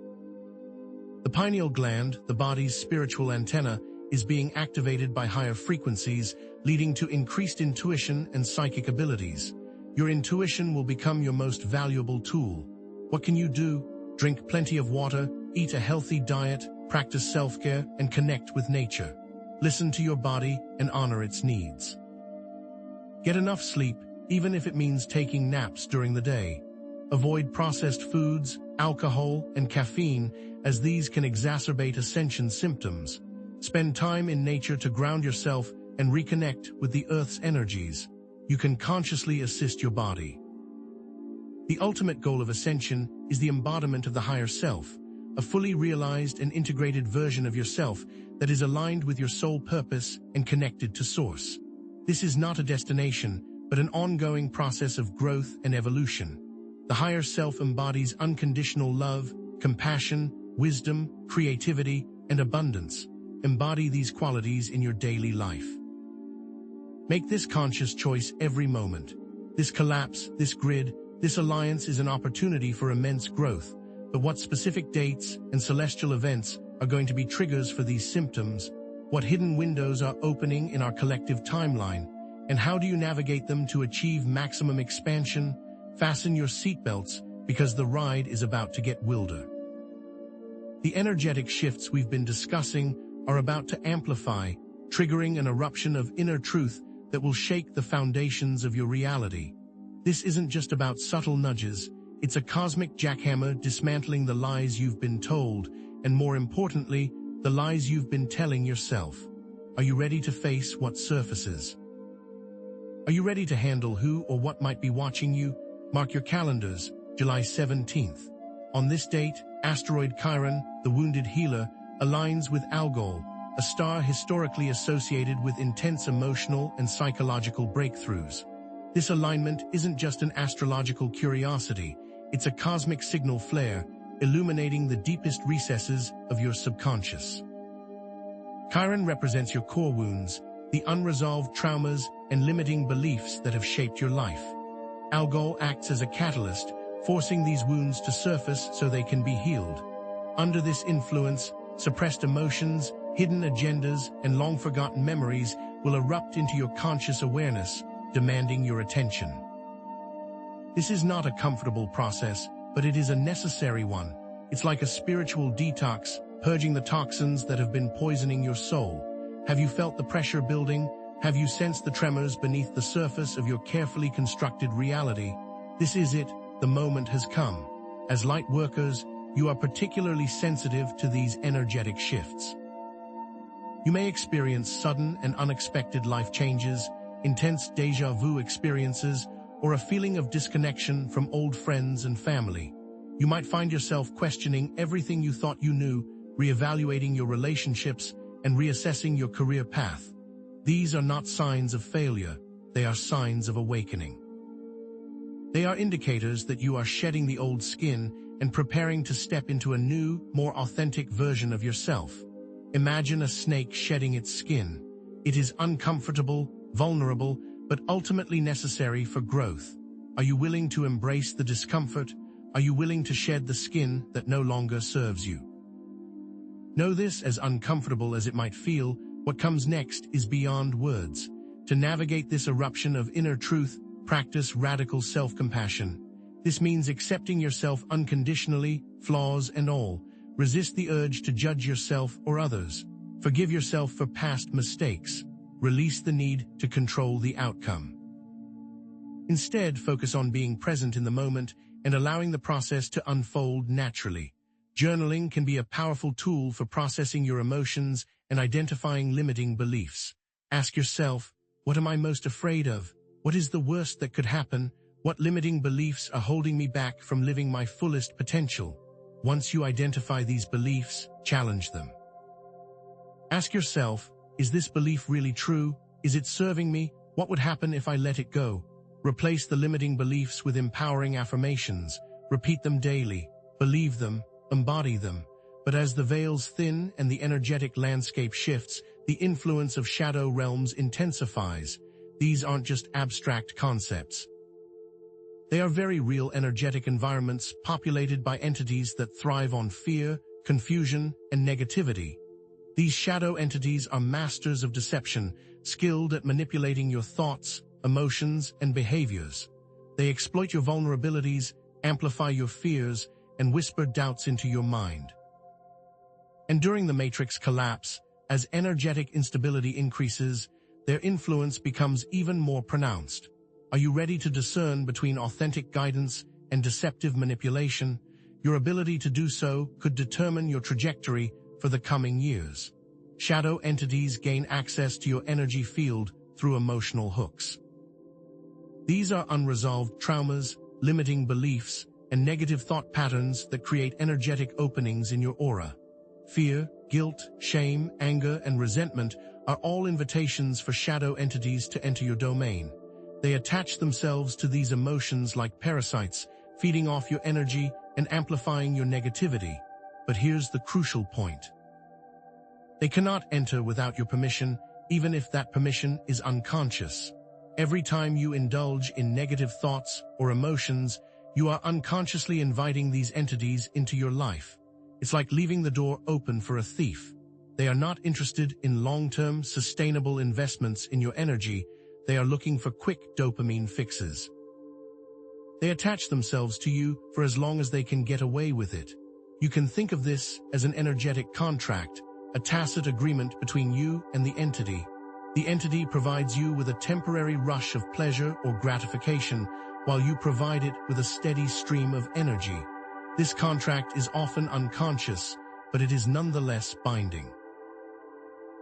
The pineal gland, the body's spiritual antenna, is being activated by higher frequencies, leading to increased intuition and psychic abilities. Your intuition will become your most valuable tool. What can you do? Drink plenty of water, eat a healthy diet, practice self-care, and connect with nature. Listen to your body and honor its needs. Get enough sleep, even if it means taking naps during the day. Avoid processed foods, alcohol, and caffeine, as these can exacerbate ascension symptoms. Spend time in nature to ground yourself and reconnect with the Earth's energies. You can consciously assist your body. The ultimate goal of ascension is the embodiment of the higher self, a fully realized and integrated version of yourself that is aligned with your soul purpose and connected to Source. This is not a destination, but an ongoing process of growth and evolution. The higher self embodies unconditional love, compassion, wisdom, creativity, and abundance. Embody these qualities in your daily life. Make this conscious choice every moment. This collapse, this grid, this alliance is an opportunity for immense growth. But what specific dates and celestial events are going to be triggers for these symptoms? What hidden windows are opening in our collective timeline? And how do you navigate them to achieve maximum expansion? Fasten your seatbelts, because the ride is about to get wilder. The energetic shifts we've been discussing are about to amplify, triggering an eruption of inner truth that will shake the foundations of your reality. This isn't just about subtle nudges, it's a cosmic jackhammer dismantling the lies you've been told, and more importantly, the lies you've been telling yourself. Are you ready to face what surfaces? Are you ready to handle who or what might be watching you? Mark your calendars, July 17th. On this date, asteroid Chiron, the wounded healer, aligns with Algol, a star historically associated with intense emotional and psychological breakthroughs. This alignment isn't just an astrological curiosity, it's a cosmic signal flare, illuminating the deepest recesses of your subconscious. Chiron represents your core wounds, the unresolved traumas and limiting beliefs that have shaped your life. Algol acts as a catalyst, forcing these wounds to surface so they can be healed. Under this influence, suppressed emotions, hidden agendas, and long-forgotten memories will erupt into your conscious awareness, demanding your attention. This is not a comfortable process, but it is a necessary one. It's like a spiritual detox, purging the toxins that have been poisoning your soul. Have you felt the pressure building? Have you sensed the tremors beneath the surface of your carefully constructed reality? This is it, the moment has come. As light workers, you are particularly sensitive to these energetic shifts. You may experience sudden and unexpected life changes, intense déjà vu experiences, or a feeling of disconnection from old friends and family. You might find yourself questioning everything you thought you knew, reevaluating your relationships, and reassessing your career path. These are not signs of failure, they are signs of awakening. They are indicators that you are shedding the old skin and preparing to step into a new, more authentic version of yourself. Imagine a snake shedding its skin. It is uncomfortable, vulnerable, but ultimately necessary for growth. Are you willing to embrace the discomfort? Are you willing to shed the skin that no longer serves you? Know this, as uncomfortable as it might feel, what comes next is beyond words. To navigate this eruption of inner truth, practice radical self-compassion. This means accepting yourself unconditionally, flaws and all. Resist the urge to judge yourself or others. Forgive yourself for past mistakes. Release the need to control the outcome. Instead, focus on being present in the moment and allowing the process to unfold naturally. Journaling can be a powerful tool for processing your emotions and identifying limiting beliefs. Ask yourself, what am I most afraid of? What is the worst that could happen? What limiting beliefs are holding me back from living my fullest potential? Once you identify these beliefs, challenge them. Ask yourself, is this belief really true? Is it serving me? What would happen if I let it go? Replace the limiting beliefs with empowering affirmations. Repeat them daily. Believe them. Embody them. But as the veils thin and the energetic landscape shifts, the influence of shadow realms intensifies. These aren't just abstract concepts. They are very real energetic environments populated by entities that thrive on fear, confusion, and negativity. These shadow entities are masters of deception, skilled at manipulating your thoughts, emotions, and behaviors. They exploit your vulnerabilities, amplify your fears, and whisper doubts into your mind. And during the Matrix collapse, as energetic instability increases, their influence becomes even more pronounced. Are you ready to discern between authentic guidance and deceptive manipulation? Your ability to do so could determine your trajectory for the coming years. Shadow entities gain access to your energy field through emotional hooks. These are unresolved traumas, limiting beliefs, and negative thought patterns that create energetic openings in your aura. Fear, guilt, shame, anger, and resentment are all invitations for shadow entities to enter your domain. They attach themselves to these emotions like parasites, feeding off your energy and amplifying your negativity. But here's the crucial point. They cannot enter without your permission, even if that permission is unconscious. Every time you indulge in negative thoughts or emotions, you are unconsciously inviting these entities into your life. It's like leaving the door open for a thief. They are not interested in long-term, sustainable investments in your energy. They are looking for quick dopamine fixes. They attach themselves to you for as long as they can get away with it. You can think of this as an energetic contract, a tacit agreement between you and the entity. The entity provides you with a temporary rush of pleasure or gratification, while you provide it with a steady stream of energy. This contract is often unconscious, but it is nonetheless binding.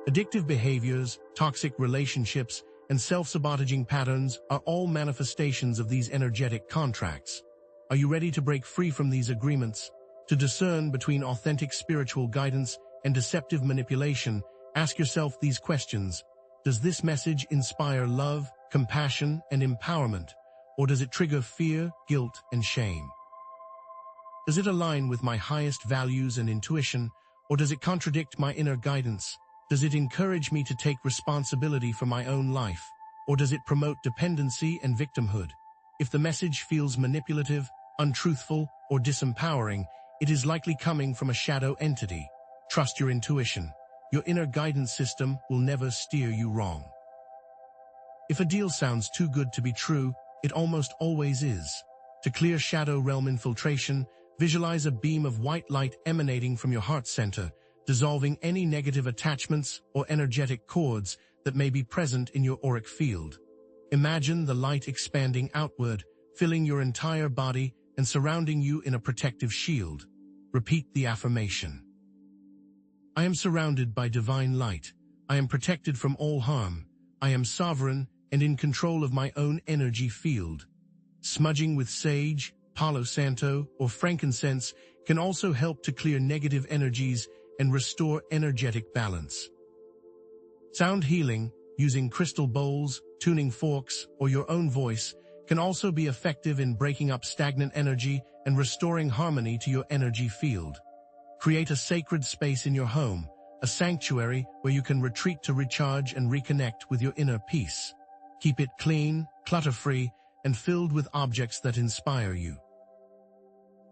Addictive behaviors, toxic relationships, and self-sabotaging patterns are all manifestations of these energetic contracts. Are you ready to break free from these agreements? To discern between authentic spiritual guidance and deceptive manipulation, ask yourself these questions. Does this message inspire love, compassion, and empowerment? Or does it trigger fear, guilt, and shame? Does it align with my highest values and intuition? Or does it contradict my inner guidance? Does it encourage me to take responsibility for my own life? Or does it promote dependency and victimhood? If the message feels manipulative, untruthful, or disempowering, it is likely coming from a shadow entity. Trust your intuition. Your inner guidance system will never steer you wrong. If a deal sounds too good to be true, it almost always is. To clear shadow realm infiltration, visualize a beam of white light emanating from your heart center, dissolving any negative attachments or energetic cords that may be present in your auric field. Imagine the light expanding outward, filling your entire body and surrounding you in a protective shield. Repeat the affirmation. I am surrounded by divine light. I am protected from all harm. I am sovereign and in control of my own energy field. Smudging with sage, Palo Santo, or frankincense can also help to clear negative energies and restore energetic balance. Sound healing, using crystal bowls, tuning forks, or your own voice, can also be effective in breaking up stagnant energy and restoring harmony to your energy field. Create a sacred space in your home, a sanctuary where you can retreat to recharge and reconnect with your inner peace. Keep it clean, clutter-free, and filled with objects that inspire you.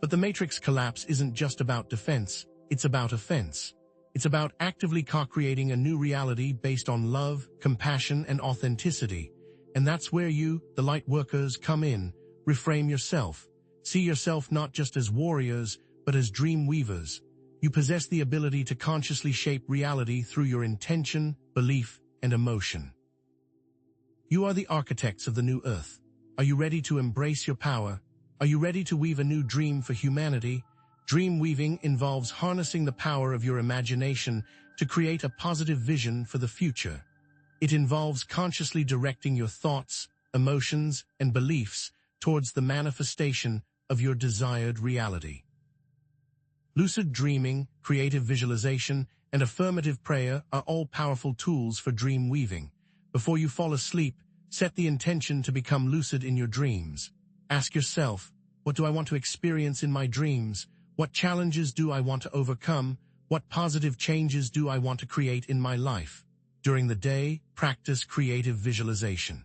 But the Matrix collapse isn't just about defense, it's about offense. It's about actively co-creating a new reality based on love, compassion, and authenticity. And that's where you, the light workers, come in. Reframe yourself. See yourself not just as warriors, but as dream weavers. You possess the ability to consciously shape reality through your intention, belief, and emotion. You are the architects of the new earth. Are you ready to embrace your power? Are you ready to weave a new dream for humanity? Dream weaving involves harnessing the power of your imagination to create a positive vision for the future. It involves consciously directing your thoughts, emotions, and beliefs towards the manifestation of your desired reality. Lucid dreaming, creative visualization, and affirmative prayer are all powerful tools for dream weaving. Before you fall asleep, set the intention to become lucid in your dreams. Ask yourself, what do I want to experience in my dreams? What challenges do I want to overcome? What positive changes do I want to create in my life? During the day, practice creative visualization.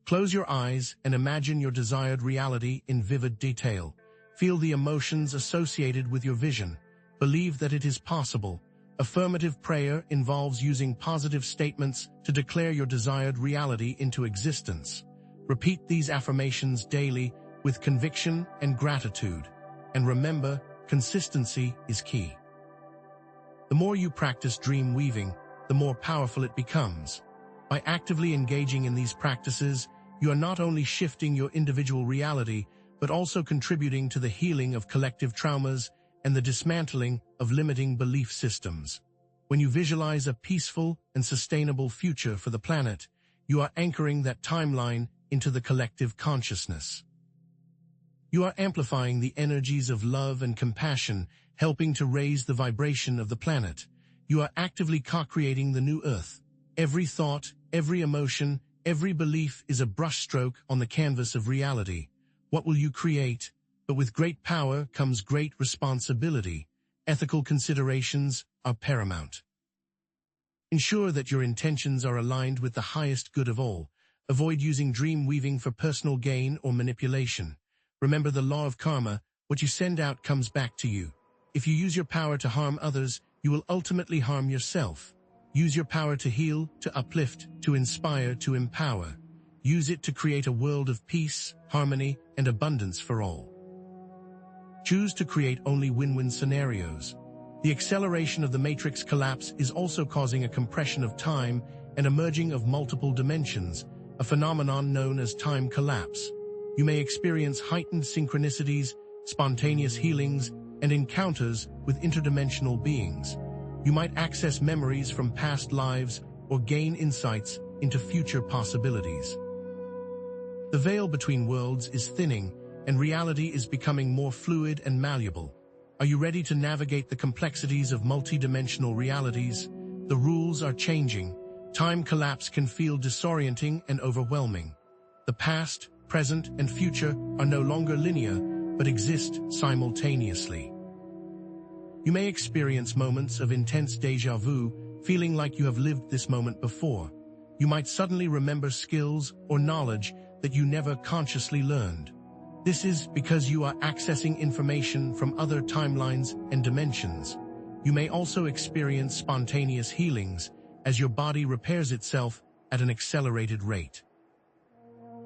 Close your eyes and imagine your desired reality in vivid detail. Feel the emotions associated with your vision. Believe that it is possible. Affirmative prayer involves using positive statements to declare your desired reality into existence. Repeat these affirmations daily with conviction and gratitude. And remember, consistency is key. The more you practice dream weaving, the more powerful it becomes. By actively engaging in these practices, you are not only shifting your individual reality, but also contributing to the healing of collective traumas and the dismantling of limiting belief systems. When you visualize a peaceful and sustainable future for the planet, you are anchoring that timeline into the collective consciousness. You are amplifying the energies of love and compassion, helping to raise the vibration of the planet. You are actively co-creating the new Earth. Every thought, every emotion, every belief is a brushstroke on the canvas of reality. What will you create? But with great power comes great responsibility. Ethical considerations are paramount. Ensure that your intentions are aligned with the highest good of all. Avoid using dream weaving for personal gain or manipulation. Remember the law of karma: what you send out comes back to you. If you use your power to harm others, you will ultimately harm yourself. Use your power to heal, to uplift, to inspire, to empower. Use it to create a world of peace, harmony, and abundance for all. Choose to create only win-win scenarios. The acceleration of the matrix collapse is also causing a compression of time and a merging of multiple dimensions, a phenomenon known as time collapse. You may experience heightened synchronicities, spontaneous healings, and encounters with interdimensional beings. You might access memories from past lives or gain insights into future possibilities. The veil between worlds is thinning, and reality is becoming more fluid and malleable. Are you ready to navigate the complexities of multidimensional realities? The rules are changing. Time collapse can feel disorienting and overwhelming. The past, present, and future are no longer linear, but exist simultaneously. You may experience moments of intense déjà vu, feeling like you have lived this moment before. You might suddenly remember skills or knowledge that you never consciously learned. This is because you are accessing information from other timelines and dimensions. You may also experience spontaneous healings as your body repairs itself at an accelerated rate.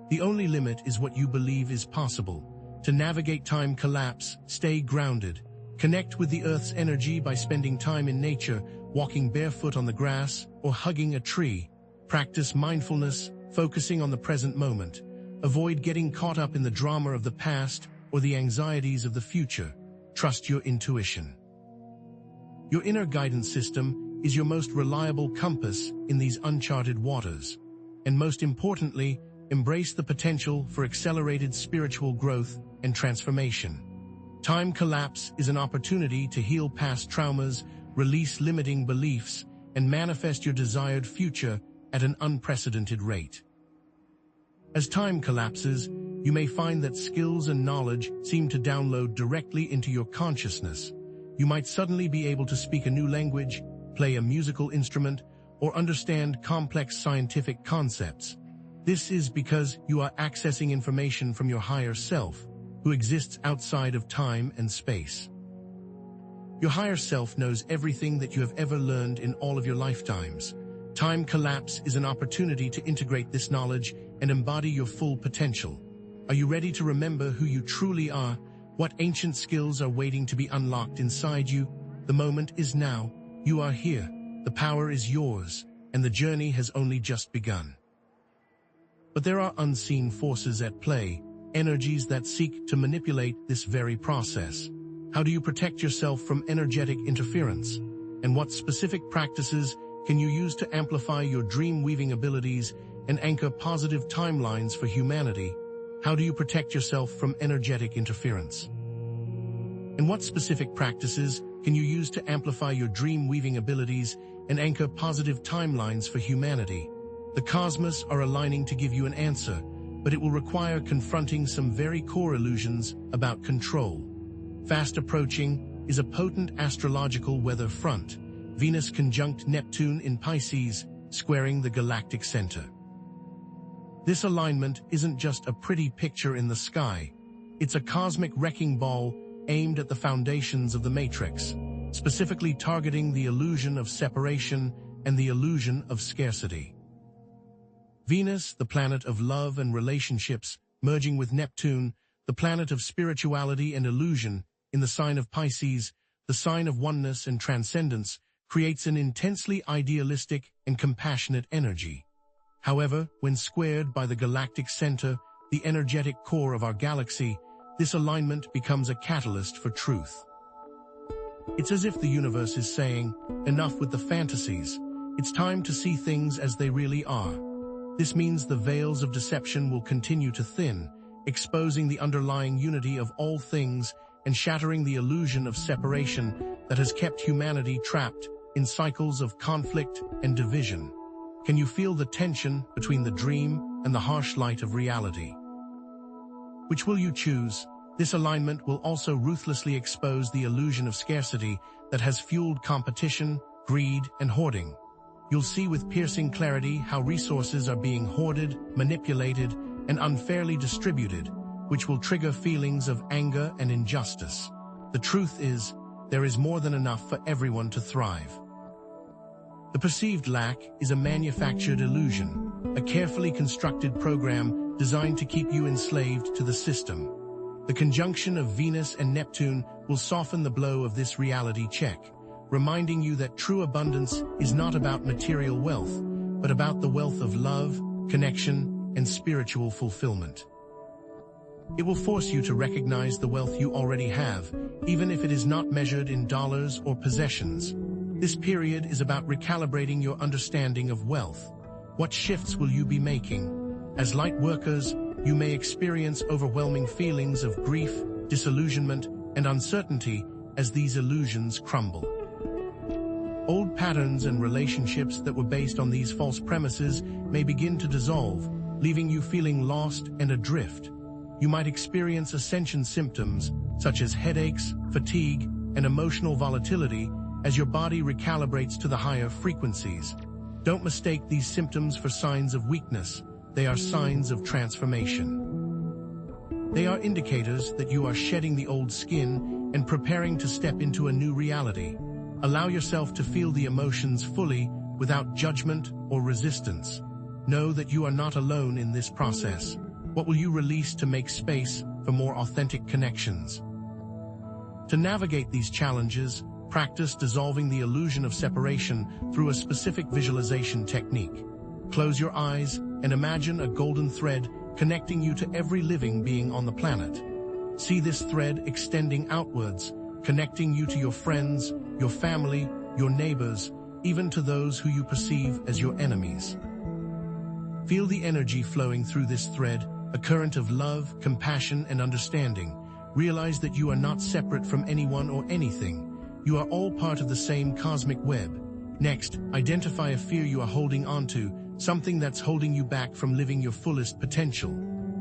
The only limit is what you believe is possible. To navigate time collapse, stay grounded. Connect with the Earth's energy by spending time in nature, walking barefoot on the grass, or hugging a tree. Practice mindfulness, focusing on the present moment. Avoid getting caught up in the drama of the past or the anxieties of the future. Trust your intuition. Your inner guidance system is your most reliable compass in these uncharted waters. And most importantly, embrace the potential for accelerated spiritual growth and transformation. Time collapse is an opportunity to heal past traumas, release limiting beliefs, and manifest your desired future at an unprecedented rate. As time collapses, you may find that skills and knowledge seem to download directly into your consciousness. You might suddenly be able to speak a new language, play a musical instrument, or understand complex scientific concepts. This is because you are accessing information from your higher self, who exists outside of time and space. Your higher self knows everything that you have ever learned in all of your lifetimes. Time collapse is an opportunity to integrate this knowledge and embody your full potential. Are you ready to remember who you truly are? What ancient skills are waiting to be unlocked inside you? The moment is now. You are here. The power is yours, and the journey has only just begun. But there are unseen forces at play, energies that seek to manipulate this very process. How do you protect yourself from energetic interference? And what specific practices can you use to amplify your dream-weaving abilities and anchor positive timelines for humanity? How do you protect yourself from energetic interference? And what specific practices can you use to amplify your dream-weaving abilities and anchor positive timelines for humanity? The cosmos are aligning to give you an answer, but it will require confronting some very core illusions about control. Fast approaching is a potent astrological weather front. Venus conjunct Neptune in Pisces, squaring the galactic center. This alignment isn't just a pretty picture in the sky. It's a cosmic wrecking ball aimed at the foundations of the matrix, specifically targeting the illusion of separation and the illusion of scarcity. Venus, the planet of love and relationships, merging with Neptune, the planet of spirituality and illusion, in the sign of Pisces, the sign of oneness and transcendence, creates an intensely idealistic and compassionate energy. However, when squared by the galactic center, the energetic core of our galaxy, this alignment becomes a catalyst for truth. It's as if the universe is saying, enough with the fantasies. It's time to see things as they really are. This means the veils of deception will continue to thin, exposing the underlying unity of all things and shattering the illusion of separation that has kept humanity trapped in cycles of conflict and division. Can you feel the tension between the dream and the harsh light of reality? Which will you choose? This alignment will also ruthlessly expose the illusion of scarcity that has fueled competition, greed, and hoarding. You'll see with piercing clarity how resources are being hoarded, manipulated, and unfairly distributed, which will trigger feelings of anger and injustice. The truth is, there is more than enough for everyone to thrive. The perceived lack is a manufactured illusion, a carefully constructed program designed to keep you enslaved to the system. The conjunction of Venus and Neptune will soften the blow of this reality check, reminding you that true abundance is not about material wealth, but about the wealth of love, connection, and spiritual fulfillment. It will force you to recognize the wealth you already have, even if it is not measured in dollars or possessions. This period is about recalibrating your understanding of wealth. What shifts will you be making? As light workers, you may experience overwhelming feelings of grief, disillusionment, and uncertainty as these illusions crumble. Old patterns and relationships that were based on these false premises may begin to dissolve, leaving you feeling lost and adrift. You might experience ascension symptoms such as headaches, fatigue, and emotional volatility as your body recalibrates to the higher frequencies. Don't mistake these symptoms for signs of weakness. They are signs of transformation. They are indicators that you are shedding the old skin and preparing to step into a new reality. Allow yourself to feel the emotions fully without judgment or resistance. Know that you are not alone in this process. What will you release to make space for more authentic connections? To navigate these challenges, practice dissolving the illusion of separation through a specific visualization technique. Close your eyes and imagine a golden thread connecting you to every living being on the planet. See this thread extending outwards, connecting you to your friends, your family, your neighbors, even to those who you perceive as your enemies. Feel the energy flowing through this thread, a current of love, compassion, and understanding. Realize that you are not separate from anyone or anything. You are all part of the same cosmic web. Next, identify a fear you are holding onto, something that's holding you back from living your fullest potential.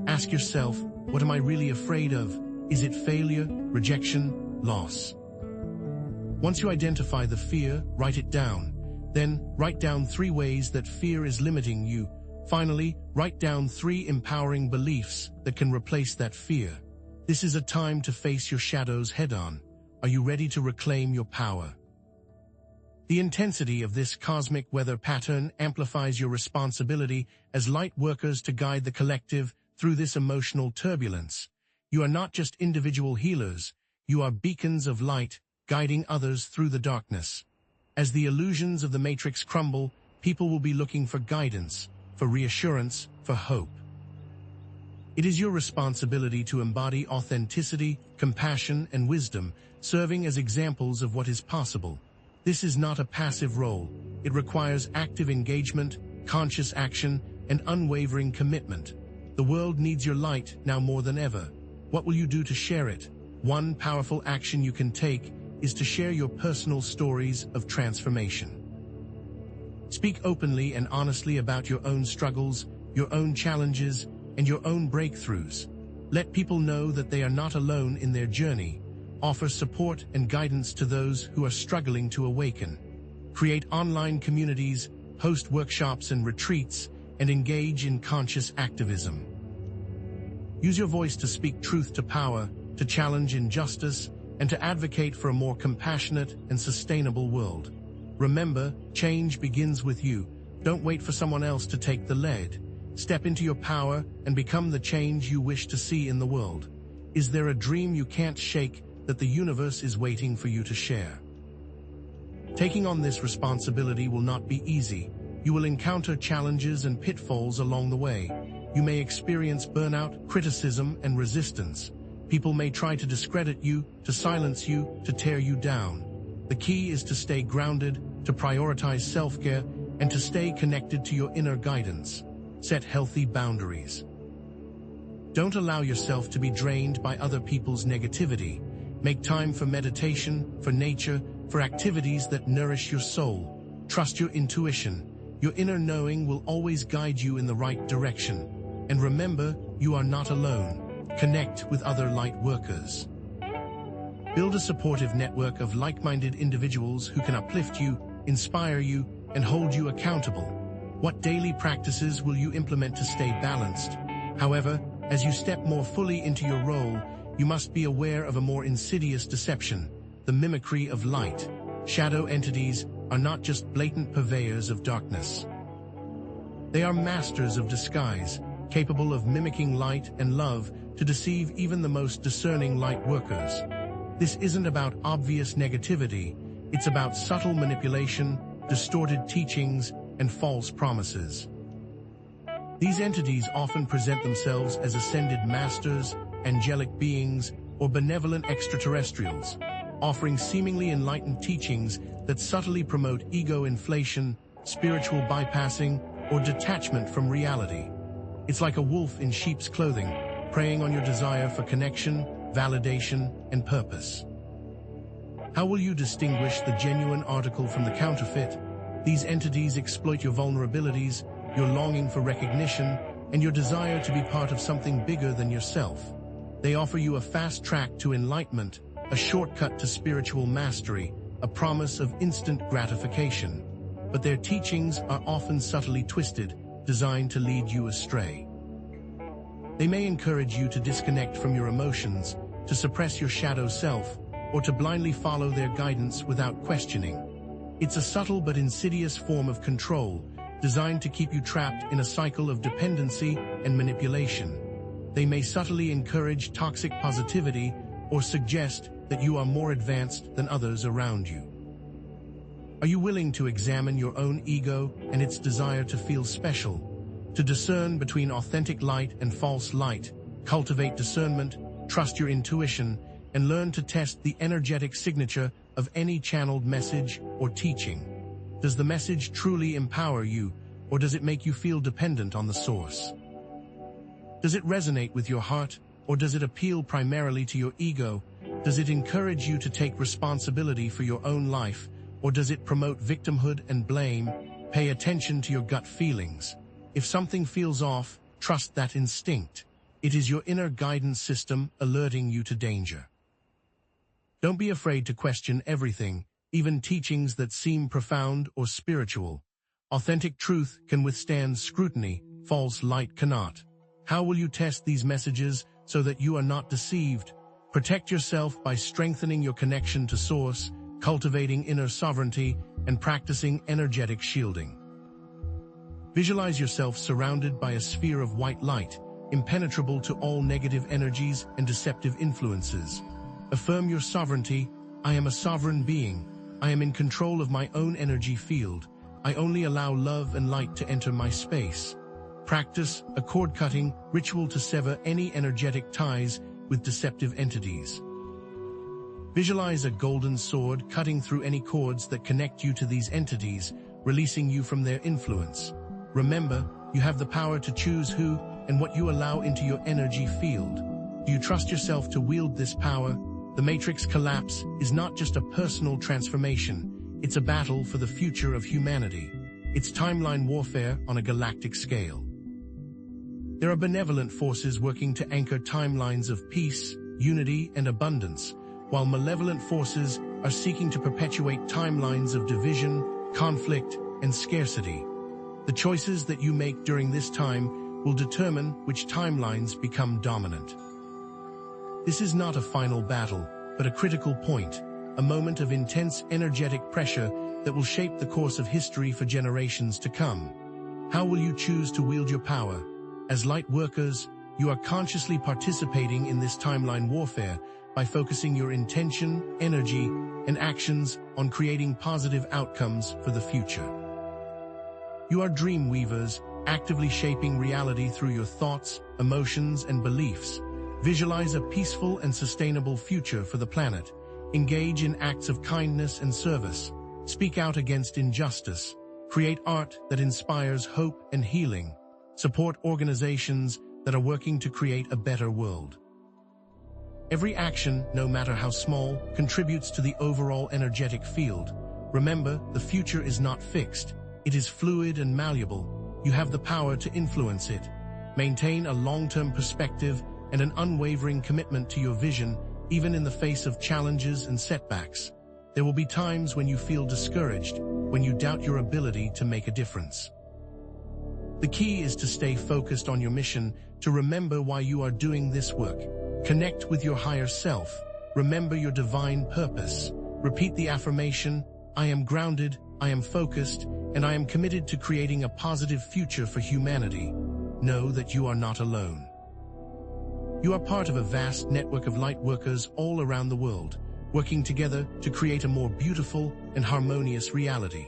Ask yourself, what am I really afraid of? Is it failure, rejection, loss? Once you identify the fear, write it down. Then, write down 3 ways that fear is limiting you. Finally, write down 3 empowering beliefs that can replace that fear. This is a time to face your shadows head-on. Are you ready to reclaim your power? The intensity of this cosmic weather pattern amplifies your responsibility as light workers to guide the collective through this emotional turbulence. You are not just individual healers, you are beacons of light, guiding others through the darkness. As the illusions of the matrix crumble, people will be looking for guidance, for reassurance, for hope. It is your responsibility to embody authenticity, compassion, and wisdom, serving as examples of what is possible. This is not a passive role. It requires active engagement, conscious action, and unwavering commitment. The world needs your light now more than ever. What will you do to share it? One powerful action you can take is to share your personal stories of transformation. Speak openly and honestly about your own struggles, your own challenges, and your own breakthroughs. Let people know that they are not alone in their journey. Offer support and guidance to those who are struggling to awaken. Create online communities, host workshops and retreats, and engage in conscious activism. Use your voice to speak truth to power, to challenge injustice, and to advocate for a more compassionate and sustainable world. Remember, change begins with you. Don't wait for someone else to take the lead. Step into your power and become the change you wish to see in the world. Is there a dream you can't shake that the universe is waiting for you to share? Taking on this responsibility will not be easy. You will encounter challenges and pitfalls along the way. You may experience burnout, criticism, and resistance. People may try to discredit you, to silence you, to tear you down. The key is to stay grounded, to prioritize self-care, and to stay connected to your inner guidance. Set healthy boundaries. Don't allow yourself to be drained by other people's negativity. Make time for meditation, for nature, for activities that nourish your soul. Trust your intuition. Your inner knowing will always guide you in the right direction. And remember, you are not alone. Connect with other light workers. Build a supportive network of like-minded individuals who can uplift you, inspire you, and hold you accountable. What daily practices will you implement to stay balanced? However, as you step more fully into your role, you must be aware of a more insidious deception, the mimicry of light. Shadow entities are not just blatant purveyors of darkness. They are masters of disguise, capable of mimicking light and love to deceive even the most discerning light workers. This isn't about obvious negativity, it's about subtle manipulation, distorted teachings, and false promises. These entities often present themselves as ascended masters, angelic beings, or benevolent extraterrestrials, offering seemingly enlightened teachings that subtly promote ego inflation, spiritual bypassing, or detachment from reality. It's like a wolf in sheep's clothing, preying on your desire for connection, validation, and purpose. How will you distinguish the genuine article from the counterfeit? These entities exploit your vulnerabilities, your longing for recognition, and your desire to be part of something bigger than yourself. They offer you a fast track to enlightenment, a shortcut to spiritual mastery, a promise of instant gratification. But their teachings are often subtly twisted, designed to lead you astray. They may encourage you to disconnect from your emotions, to suppress your shadow self, or to blindly follow their guidance without questioning. It's a subtle but insidious form of control, designed to keep you trapped in a cycle of dependency and manipulation. They may subtly encourage toxic positivity or suggest that you are more advanced than others around you. Are you willing to examine your own ego and its desire to feel special, to discern between authentic light and false light, cultivate discernment, trust your intuition, and learn to test the energetic signature of any channeled message or teaching? Does the message truly empower you, or does it make you feel dependent on the source? Does it resonate with your heart, or does it appeal primarily to your ego? Does it encourage you to take responsibility for your own life, or does it promote victimhood and blame? Pay attention to your gut feelings. If something feels off, trust that instinct. It is your inner guidance system alerting you to danger. Don't be afraid to question everything, even teachings that seem profound or spiritual. Authentic truth can withstand scrutiny, false light cannot. How will you test these messages so that you are not deceived? Protect yourself by strengthening your connection to Source, cultivating inner sovereignty, and practicing energetic shielding. Visualize yourself surrounded by a sphere of white light, impenetrable to all negative energies and deceptive influences. Affirm your sovereignty. I am a sovereign being. I am in control of my own energy field. I only allow love and light to enter my space. Practice a cord-cutting ritual to sever any energetic ties with deceptive entities. Visualize a golden sword cutting through any cords that connect you to these entities, releasing you from their influence. Remember, you have the power to choose who and what you allow into your energy field. Do you trust yourself to wield this power? The Matrix collapse is not just a personal transformation, it's a battle for the future of humanity. It's timeline warfare on a galactic scale. There are benevolent forces working to anchor timelines of peace, unity, and abundance, while malevolent forces are seeking to perpetuate timelines of division, conflict, and scarcity. The choices that you make during this time will determine which timelines become dominant. This is not a final battle, but a critical point, a moment of intense energetic pressure that will shape the course of history for generations to come. How will you choose to wield your power? As light workers, you are consciously participating in this timeline warfare by focusing your intention, energy, and actions on creating positive outcomes for the future. You are dream weavers, actively shaping reality through your thoughts, emotions, and beliefs. Visualize a peaceful and sustainable future for the planet. Engage in acts of kindness and service. Speak out against injustice. Create art that inspires hope and healing. Support organizations that are working to create a better world. Every action, no matter how small, contributes to the overall energetic field. Remember, the future is not fixed. It is fluid and malleable. You have the power to influence it. Maintain a long-term perspective and an unwavering commitment to your vision, even in the face of challenges and setbacks. There will be times when you feel discouraged, when you doubt your ability to make a difference. The key is to stay focused on your mission, to remember why you are doing this work. Connect with your higher self. Remember your divine purpose. Repeat the affirmation, I am grounded, I am focused, and I am committed to creating a positive future for humanity. Know that you are not alone. You are part of a vast network of light workers all around the world, working together to create a more beautiful and harmonious reality.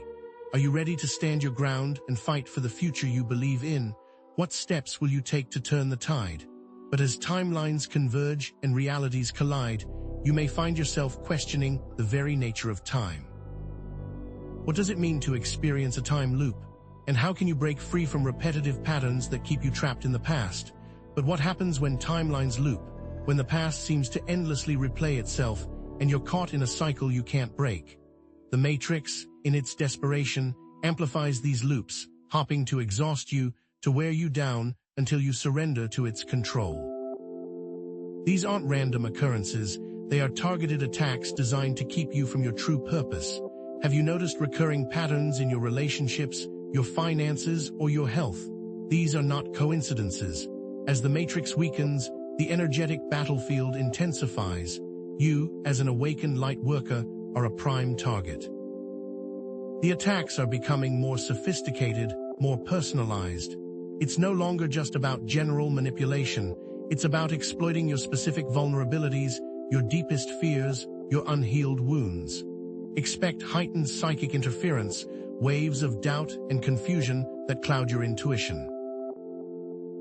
Are you ready to stand your ground and fight for the future you believe in? What steps will you take to turn the tide? But as timelines converge and realities collide, you may find yourself questioning the very nature of time. What does it mean to experience a time loop? And how can you break free from repetitive patterns that keep you trapped in the past? But what happens when timelines loop, when the past seems to endlessly replay itself and you're caught in a cycle you can't break? The Matrix, in its desperation, amplifies these loops, hopping to exhaust you, to wear you down until you surrender to its control. These aren't random occurrences, they are targeted attacks designed to keep you from your true purpose. Have you noticed recurring patterns in your relationships, your finances, or your health? These are not coincidences. As the Matrix weakens, the energetic battlefield intensifies. You, as an awakened light worker, are a prime target. The attacks are becoming more sophisticated, more personalized. It's no longer just about general manipulation. It's about exploiting your specific vulnerabilities, your deepest fears, your unhealed wounds. Expect heightened psychic interference, waves of doubt and confusion that cloud your intuition.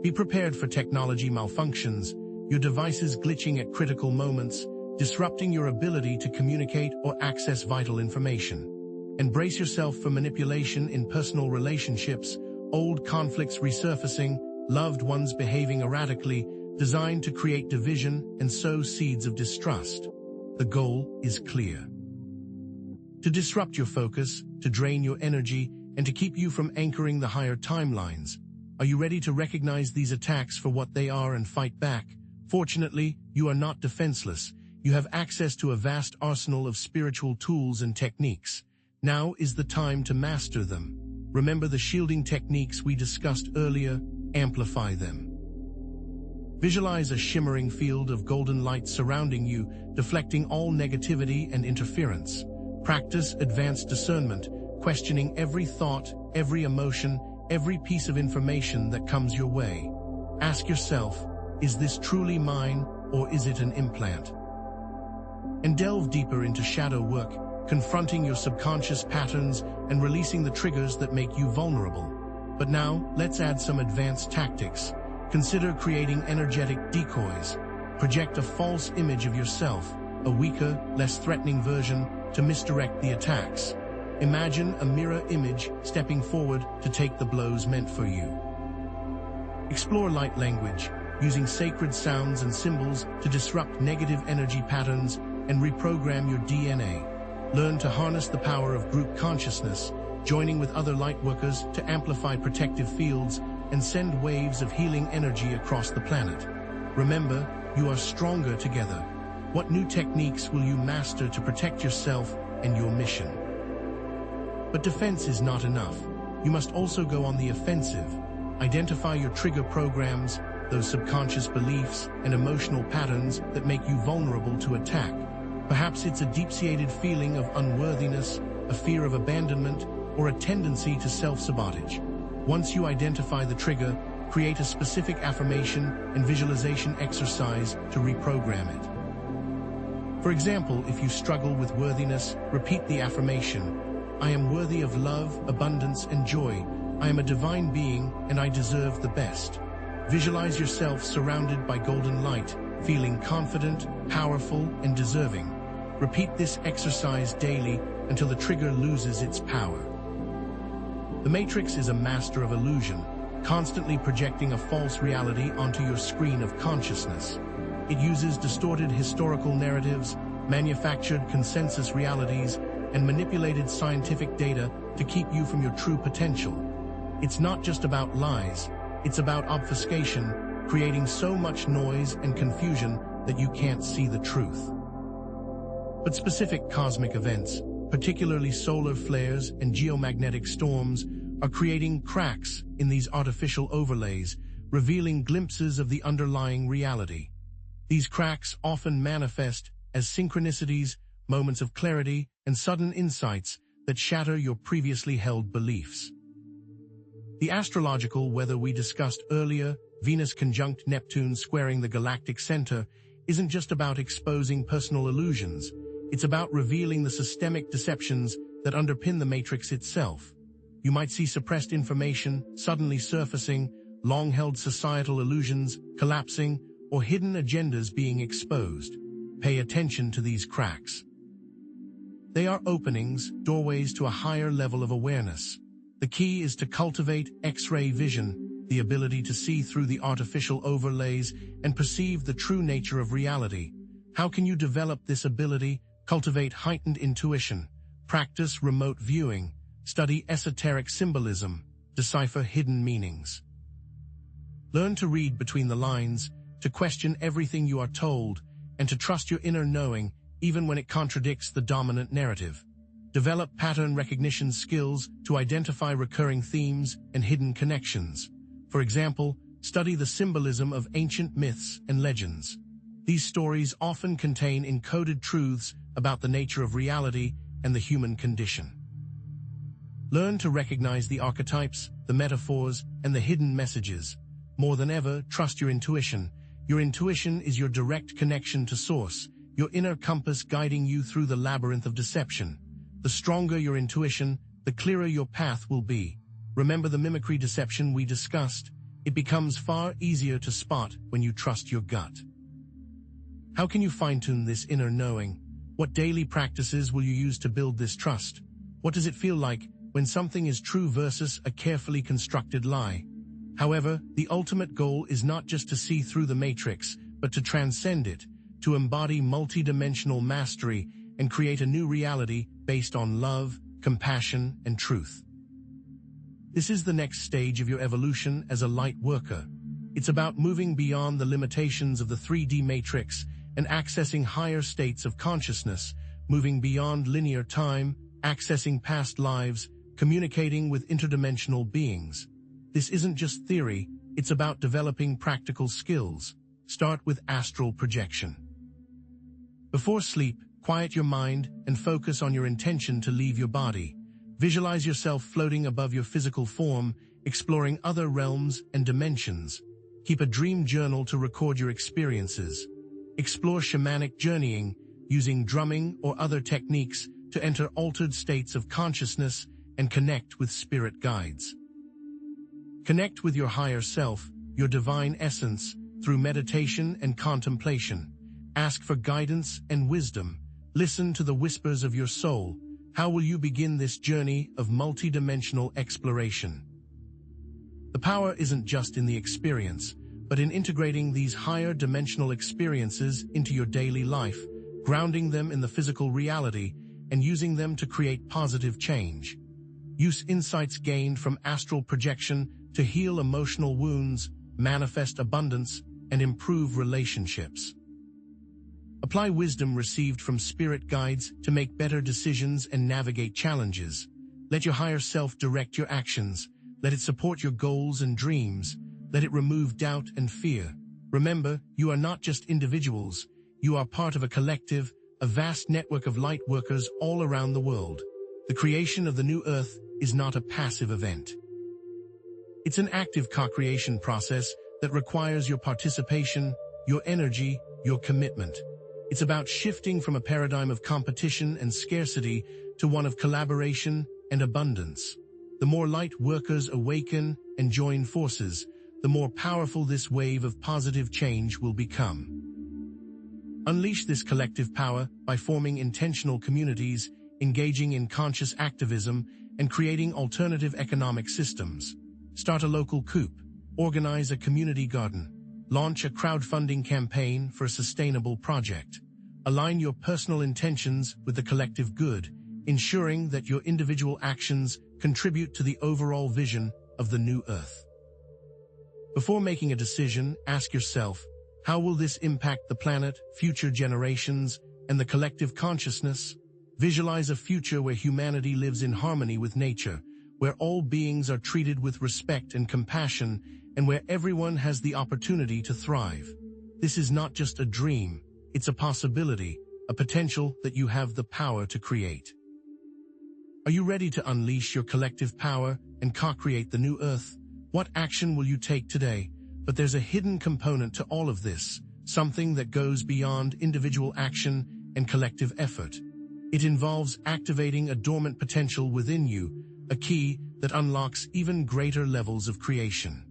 Be prepared for technology malfunctions, your devices glitching at critical moments, disrupting your ability to communicate or access vital information. Embrace yourself for manipulation in personal relationships, old conflicts resurfacing, loved ones behaving erratically, designed to create division and sow seeds of distrust. The goal is clear: to disrupt your focus, to drain your energy, and to keep you from anchoring the higher timelines. Are you ready to recognize these attacks for what they are and fight back? Fortunately, you are not defenseless. You have access to a vast arsenal of spiritual tools and techniques. Now is the time to master them. Remember the shielding techniques we discussed earlier, amplify them. Visualize a shimmering field of golden light surrounding you, deflecting all negativity and interference. Practice advanced discernment, questioning every thought, every emotion, every piece of information that comes your way. Ask yourself, is this truly mine, or is it an implant? And delve deeper into shadow work, confronting your subconscious patterns and releasing the triggers that make you vulnerable. But now, let's add some advanced tactics. Consider creating energetic decoys. Project a false image of yourself, a weaker, less threatening version, to misdirect the attacks. Imagine a mirror image stepping forward to take the blows meant for you. Explore light language, using sacred sounds and symbols to disrupt negative energy patterns and reprogram your DNA. Learn to harness the power of group consciousness, joining with other lightworkers to amplify protective fields and send waves of healing energy across the planet. Remember, you are stronger together. What new techniques will you master to protect yourself and your mission? But defense is not enough. You must also go on the offensive. Identify your trigger programs, those subconscious beliefs and emotional patterns that make you vulnerable to attack. Perhaps it's a deep-seated feeling of unworthiness, a fear of abandonment, or a tendency to self-sabotage. Once you identify the trigger, create a specific affirmation and visualization exercise to reprogram it. For example, if you struggle with worthiness, repeat the affirmation: I am worthy of love, abundance, and joy. I am a divine being, and I deserve the best. Visualize yourself surrounded by golden light, feeling confident, powerful, and deserving. Repeat this exercise daily until the trigger loses its power. The Matrix is a master of illusion, constantly projecting a false reality onto your screen of consciousness. It uses distorted historical narratives, manufactured consensus realities, and manipulated scientific data to keep you from your true potential. It's not just about lies, it's about obfuscation, creating so much noise and confusion that you can't see the truth. But specific cosmic events, particularly solar flares and geomagnetic storms, are creating cracks in these artificial overlays, revealing glimpses of the underlying reality. These cracks often manifest as synchronicities, moments of clarity, and sudden insights that shatter your previously held beliefs. The astrological weather we discussed earlier, Venus conjunct Neptune squaring the galactic center, isn't just about exposing personal illusions. It's about revealing the systemic deceptions that underpin the Matrix itself. You might see suppressed information suddenly surfacing, long-held societal illusions collapsing, or hidden agendas being exposed. Pay attention to these cracks. They are openings, doorways to a higher level of awareness. The key is to cultivate X-ray vision, the ability to see through the artificial overlays and perceive the true nature of reality. How can you develop this ability? Cultivate heightened intuition, practice remote viewing, study esoteric symbolism, decipher hidden meanings. Learn to read between the lines, to question everything you are told, and to trust your inner knowing even when it contradicts the dominant narrative. Develop pattern recognition skills to identify recurring themes and hidden connections. For example, study the symbolism of ancient myths and legends. These stories often contain encoded truths about the nature of reality and the human condition. Learn to recognize the archetypes, the metaphors, and the hidden messages. More than ever, trust your intuition. Your intuition is your direct connection to source, your inner compass guiding you through the labyrinth of deception. The stronger your intuition, the clearer your path will be. Remember the mimicry deception we discussed? It becomes far easier to spot when you trust your gut. How can you fine-tune this inner knowing? What daily practices will you use to build this trust? What does it feel like when something is true versus a carefully constructed lie? However, the ultimate goal is not just to see through the matrix, but to transcend it, to embody multidimensional mastery and create a new reality based on love, compassion, and truth. This is the next stage of your evolution as a light worker. It's about moving beyond the limitations of the 3D matrix and accessing higher states of consciousness, moving beyond linear time, accessing past lives, communicating with interdimensional beings. This isn't just theory, it's about developing practical skills. Start with astral projection. Before sleep, quiet your mind and focus on your intention to leave your body. Visualize yourself floating above your physical form, exploring other realms and dimensions. Keep a dream journal to record your experiences. Explore shamanic journeying, using drumming or other techniques to enter altered states of consciousness and connect with spirit guides. Connect with your higher self, your divine essence, through meditation and contemplation. Ask for guidance and wisdom. Listen to the whispers of your soul. How will you begin this journey of multidimensional exploration? The power isn't just in the experience, but in integrating these higher dimensional experiences into your daily life, grounding them in the physical reality, and using them to create positive change. Use insights gained from astral projection to heal emotional wounds, manifest abundance, and improve relationships. Apply wisdom received from spirit guides to make better decisions and navigate challenges. Let your higher self direct your actions. Let it support your goals and dreams. Let it remove doubt and fear. Remember, you are not just individuals. You are part of a collective, a vast network of light workers all around the world. The creation of the new Earth is not a passive event. It's an active co-creation process that requires your participation, your energy, your commitment. It's about shifting from a paradigm of competition and scarcity to one of collaboration and abundance. The more light workers awaken and join forces, the more powerful this wave of positive change will become. Unleash this collective power by forming intentional communities, engaging in conscious activism, and creating alternative economic systems. Start a local coup, organize a community garden, launch a crowdfunding campaign for a sustainable project. Align your personal intentions with the collective good, ensuring that your individual actions contribute to the overall vision of the new Earth. Before making a decision, ask yourself, how will this impact the planet, future generations, and the collective consciousness? Visualize a future where humanity lives in harmony with nature, where all beings are treated with respect and compassion, and where everyone has the opportunity to thrive. This is not just a dream, it's a possibility, a potential that you have the power to create. Are you ready to unleash your collective power and co-create the new Earth? What action will you take today? But there's a hidden component to all of this, something that goes beyond individual action and collective effort. It involves activating a dormant potential within you, a key that unlocks even greater levels of creation.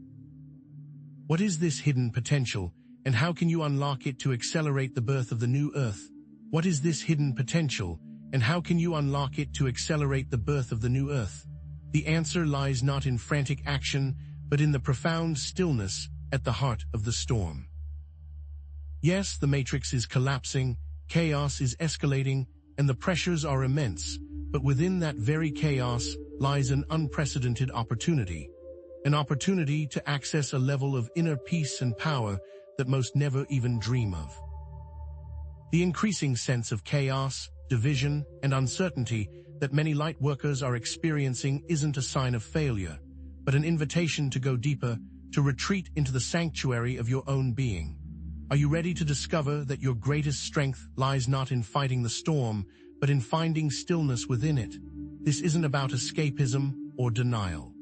What is this hidden potential, and how can you unlock it to accelerate the birth of the new Earth? What is this hidden potential, and how can you unlock it to accelerate the birth of the new Earth? The answer lies not in frantic action, but in the profound stillness at the heart of the storm. Yes, the matrix is collapsing, chaos is escalating, and the pressures are immense, but within that very chaos lies an unprecedented opportunity. An opportunity to access a level of inner peace and power that most never even dream of. The increasing sense of chaos, division, and uncertainty that many light workers are experiencing isn't a sign of failure, but an invitation to go deeper, to retreat into the sanctuary of your own being. Are you ready to discover that your greatest strength lies not in fighting the storm, but in finding stillness within it? This isn't about escapism or denial.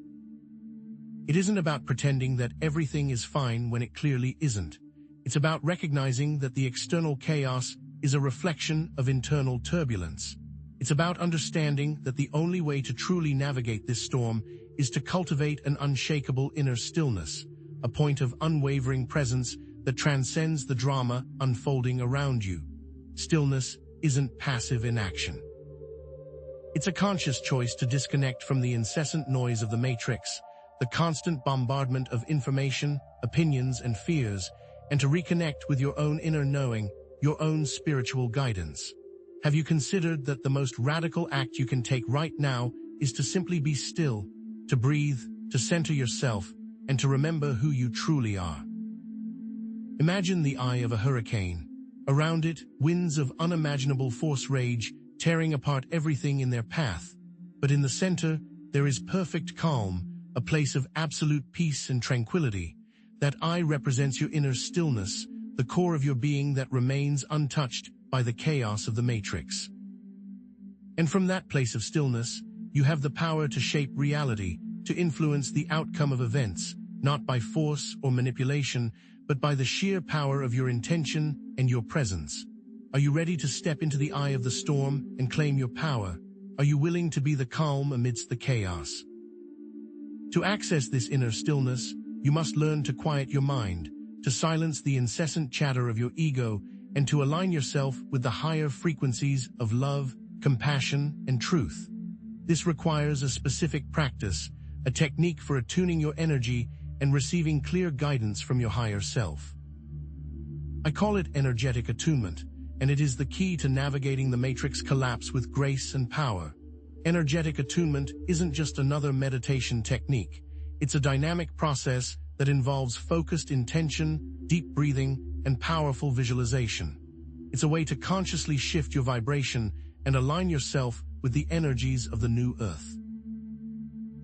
It isn't about pretending that everything is fine when it clearly isn't. It's about recognizing that the external chaos is a reflection of internal turbulence. It's about understanding that the only way to truly navigate this storm is to cultivate an unshakable inner stillness, a point of unwavering presence that transcends the drama unfolding around you. Stillness isn't passive inaction. It's a conscious choice to disconnect from the incessant noise of the matrix, the constant bombardment of information, opinions, and fears, and to reconnect with your own inner knowing, your own spiritual guidance. Have you considered that the most radical act you can take right now is to simply be still, to breathe, to center yourself, and to remember who you truly are? Imagine the eye of a hurricane. Around it, winds of unimaginable force rage, tearing apart everything in their path. But in the center, there is perfect calm, a place of absolute peace and tranquility. That eye represents your inner stillness, the core of your being that remains untouched by the chaos of the matrix. And from that place of stillness, you have the power to shape reality, to influence the outcome of events, not by force or manipulation, but by the sheer power of your intention and your presence. Are you ready to step into the eye of the storm and claim your power? Are you willing to be the calm amidst the chaos? To access this inner stillness, you must learn to quiet your mind, to silence the incessant chatter of your ego, and to align yourself with the higher frequencies of love, compassion, and truth. This requires a specific practice, a technique for attuning your energy and receiving clear guidance from your higher self. I call it energetic attunement, and it is the key to navigating the matrix collapse with grace and power. Energetic attunement isn't just another meditation technique. It's a dynamic process that involves focused intention, deep breathing, and powerful visualization. It's a way to consciously shift your vibration and align yourself with the energies of the new Earth.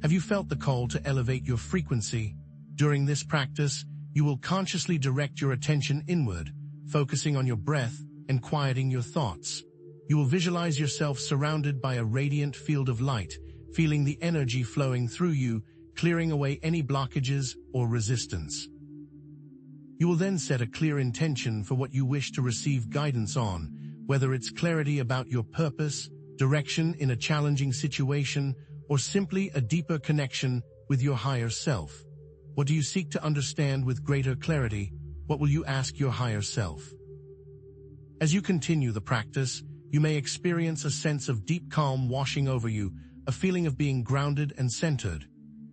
Have you felt the call to elevate your frequency? During this practice, you will consciously direct your attention inward, focusing on your breath and quieting your thoughts. You will visualize yourself surrounded by a radiant field of light, feeling the energy flowing through you, clearing away any blockages or resistance. You will then set a clear intention for what you wish to receive guidance on, whether it's clarity about your purpose, direction in a challenging situation, or simply a deeper connection with your higher self. What do you seek to understand with greater clarity? What will you ask your higher self? As you continue the practice, you may experience a sense of deep calm washing over you, a feeling of being grounded and centered.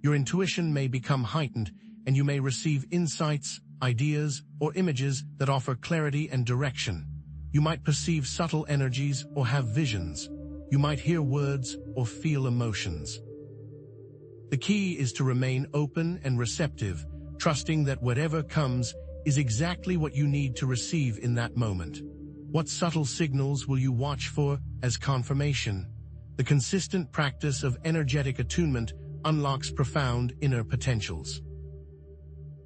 Your intuition may become heightened, and you may receive insights, ideas, or images that offer clarity and direction. You might perceive subtle energies or have visions. You might hear words or feel emotions. The key is to remain open and receptive, trusting that whatever comes is exactly what you need to receive in that moment. What subtle signals will you watch for as confirmation? The consistent practice of energetic attunement unlocks profound inner potentials.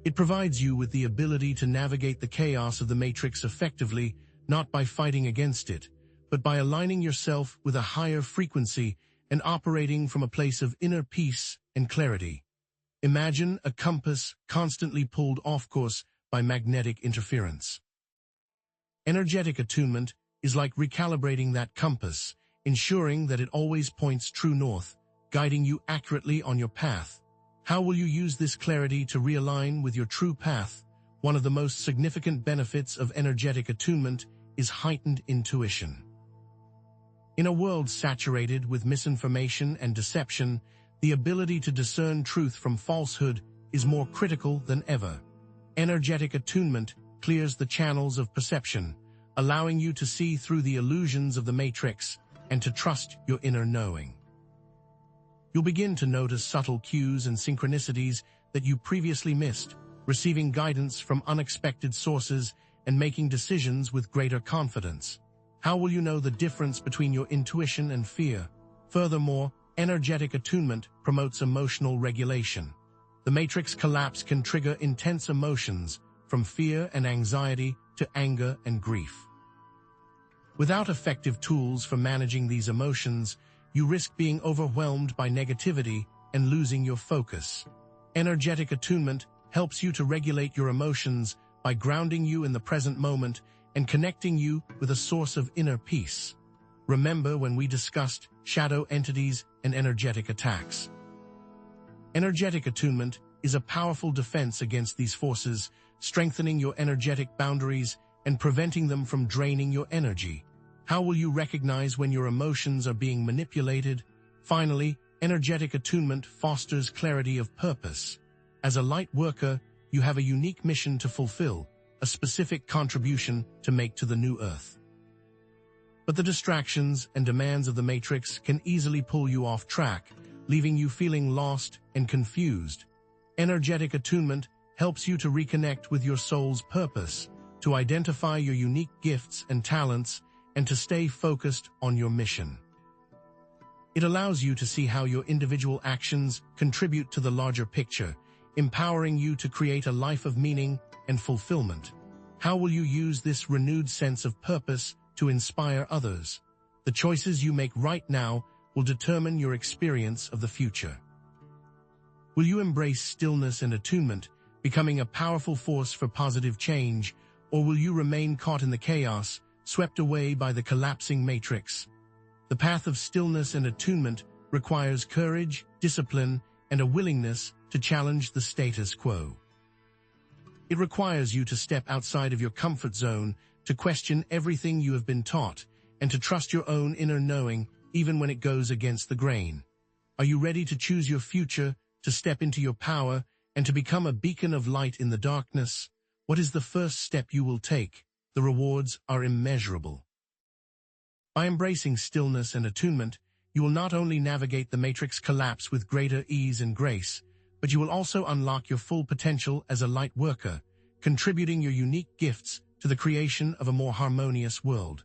It provides you with the ability to navigate the chaos of the matrix effectively, not by fighting against it, but by aligning yourself with a higher frequency and operating from a place of inner peace and clarity. Imagine a compass constantly pulled off course by magnetic interference. Energetic attunement is like recalibrating that compass, ensuring that it always points true north, guiding you accurately on your path. How will you use this clarity to realign with your true path? One of the most significant benefits of energetic attunement is heightened intuition. In a world saturated with misinformation and deception, the ability to discern truth from falsehood is more critical than ever. Energetic attunement clears the channels of perception, allowing you to see through the illusions of the matrix and to trust your inner knowing. You'll begin to notice subtle cues and synchronicities that you previously missed, receiving guidance from unexpected sources and making decisions with greater confidence. How will you know the difference between your intuition and fear? Furthermore, energetic attunement promotes emotional regulation. The matrix collapse can trigger intense emotions, from fear and anxiety to anger and grief. Without effective tools for managing these emotions, you risk being overwhelmed by negativity and losing your focus. Energetic attunement helps you to regulate your emotions by grounding you in the present moment and connecting you with a source of inner peace. Remember when we discussed shadow entities and energetic attacks? Energetic attunement is a powerful defense against these forces, strengthening your energetic boundaries and preventing them from draining your energy. How will you recognize when your emotions are being manipulated? Finally, energetic attunement fosters clarity of purpose. As a light worker, you have a unique mission to fulfill, a specific contribution to make to the new earth. But the distractions and demands of the matrix can easily pull you off track, leaving you feeling lost and confused. Energetic attunement helps you to reconnect with your soul's purpose, to identify your unique gifts and talents, and to stay focused on your mission. It allows you to see how your individual actions contribute to the larger picture, empowering you to create a life of meaning and fulfillment. How will you use this renewed sense of purpose to inspire others? The choices you make right now will determine your experience of the future. Will you embrace stillness and attunement, becoming a powerful force for positive change, or will you remain caught in the chaos, swept away by the collapsing matrix? The path of stillness and attunement requires courage, discipline, and a willingness to challenge the status quo. It requires you to step outside of your comfort zone, to question everything you have been taught, and to trust your own inner knowing, even when it goes against the grain. Are you ready to choose your future, to step into your power, and to become a beacon of light in the darkness? What is the first step you will take? The rewards are immeasurable. By embracing stillness and attunement, you will not only navigate the matrix collapse with greater ease and grace, but you will also unlock your full potential as a light worker, contributing your unique gifts to the creation of a more harmonious world.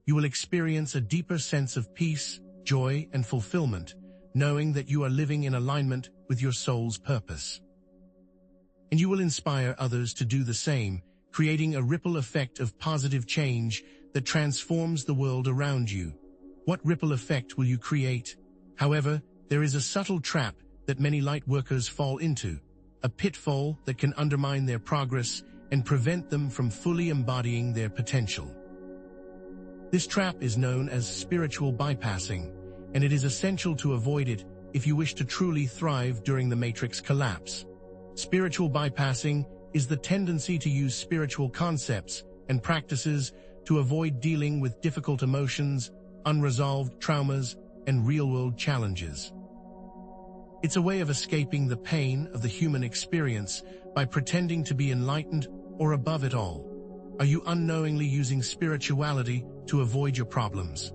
You will experience a deeper sense of peace, joy, and fulfillment, knowing that you are living in alignment with your soul's purpose. And you will inspire others to do the same, creating a ripple effect of positive change that transforms the world around you. What ripple effect will you create? However, there is a subtle trap that many light workers fall into, a pitfall that can undermine their progress and prevent them from fully embodying their potential. This trap is known as spiritual bypassing, and it is essential to avoid it if you wish to truly thrive during the matrix collapse. Spiritual bypassing is the tendency to use spiritual concepts and practices to avoid dealing with difficult emotions, unresolved traumas, and real-world challenges. It's a way of escaping the pain of the human experience by pretending to be enlightened or above it all. Are you unknowingly using spirituality to avoid your problems?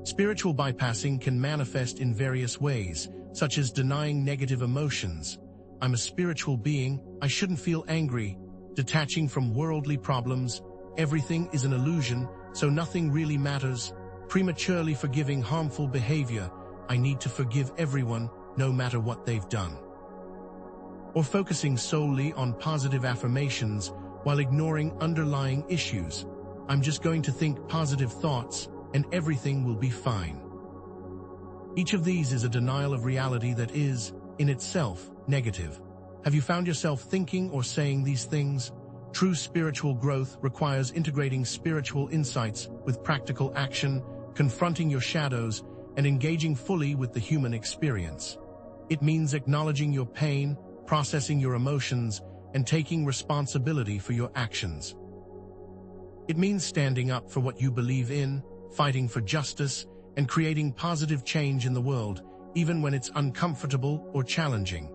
Spiritual bypassing can manifest in various ways, such as denying negative emotions. I'm a spiritual being, I shouldn't feel angry. Detaching from worldly problems, everything is an illusion, so nothing really matters. Prematurely forgiving harmful behavior, I need to forgive everyone, no matter what they've done. Or focusing solely on positive affirmations while ignoring underlying issues. I'm just going to think positive thoughts and everything will be fine. Each of these is a denial of reality that is, in itself, negative. Have you found yourself thinking or saying these things? True spiritual growth requires integrating spiritual insights with practical action, confronting your shadows, and engaging fully with the human experience. It means acknowledging your pain, processing your emotions, and taking responsibility for your actions. It means standing up for what you believe in, fighting for justice, and creating positive change in the world, even when it's uncomfortable or challenging.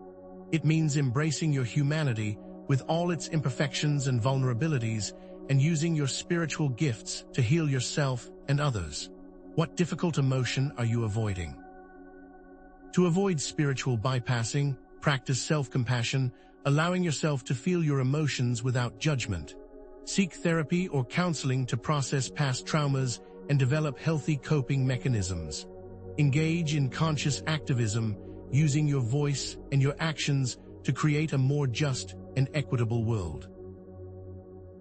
It means embracing your humanity with all its imperfections and vulnerabilities, and using your spiritual gifts to heal yourself and others. What difficult emotion are you avoiding? To avoid spiritual bypassing, practice self-compassion, allowing yourself to feel your emotions without judgment. Seek therapy or counseling to process past traumas and develop healthy coping mechanisms. Engage in conscious activism, using your voice and your actions to create a more just and equitable world.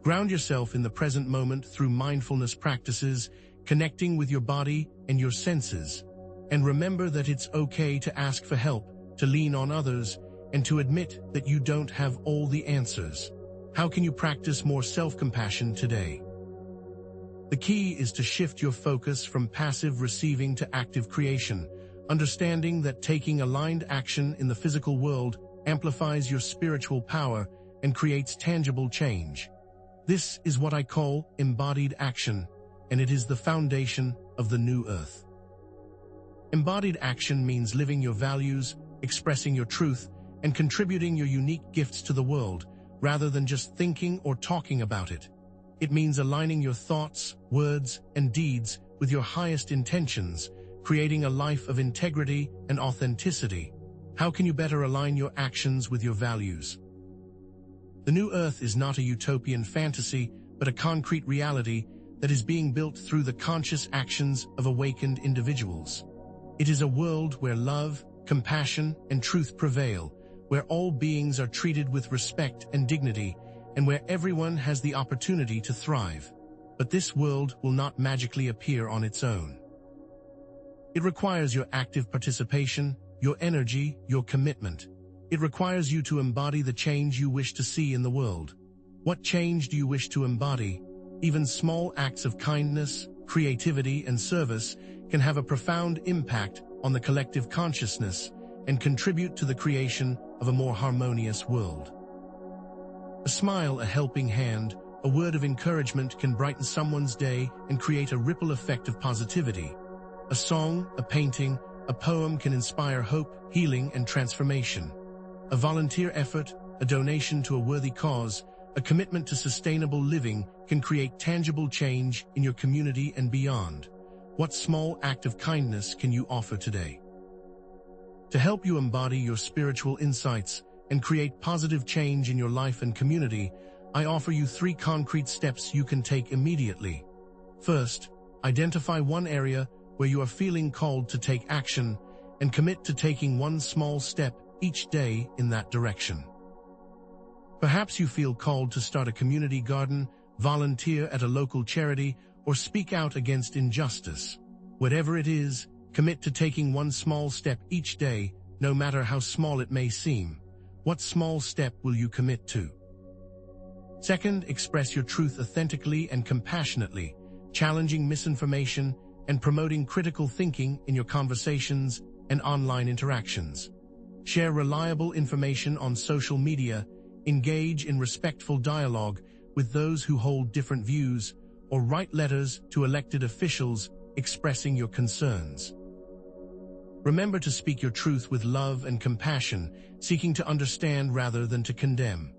Ground yourself in the present moment through mindfulness practices, connecting with your body and your senses. And remember that it's okay to ask for help, to lean on others, and to admit that you don't have all the answers. How can you practice more self-compassion today? The key is to shift your focus from passive receiving to active creation, understanding that taking aligned action in the physical world amplifies your spiritual power and creates tangible change. This is what I call embodied action, and it is the foundation of the new earth. Embodied action means living your values, expressing your truth, and contributing your unique gifts to the world, rather than just thinking or talking about it. It means aligning your thoughts, words, and deeds with your highest intentions, creating a life of integrity and authenticity. How can you better align your actions with your values? The new earth is not a utopian fantasy, but a concrete reality that is being built through the conscious actions of awakened individuals. It is a world where love, compassion, and truth prevail, where all beings are treated with respect and dignity, and where everyone has the opportunity to thrive. But this world will not magically appear on its own. It requires your active participation, your energy, your commitment. It requires you to embody the change you wish to see in the world. What change do you wish to embody? Even small acts of kindness, creativity, and service can have a profound impact on the collective consciousness and contribute to the creation of a more harmonious world. A smile, a helping hand, a word of encouragement can brighten someone's day and create a ripple effect of positivity. A song, a painting, a poem can inspire hope, healing, and transformation. A volunteer effort, a donation to a worthy cause, a commitment to sustainable living can create tangible change in your community and beyond. What small act of kindness can you offer today? To help you embody your spiritual insights and create positive change in your life and community, I offer you 3 concrete steps you can take immediately. First, identify one area where you are feeling called to take action and commit to taking one small step each day in that direction. Perhaps you feel called to start a community garden, volunteer at a local charity, or speak out against injustice. Whatever it is, commit to taking one small step each day, no matter how small it may seem. What small step will you commit to? Second, express your truth authentically and compassionately, challenging misinformation and promoting critical thinking in your conversations and online interactions. Share reliable information on social media, engage in respectful dialogue with those who hold different views, or write letters to elected officials expressing your concerns. Remember to speak your truth with love and compassion, seeking to understand rather than to condemn.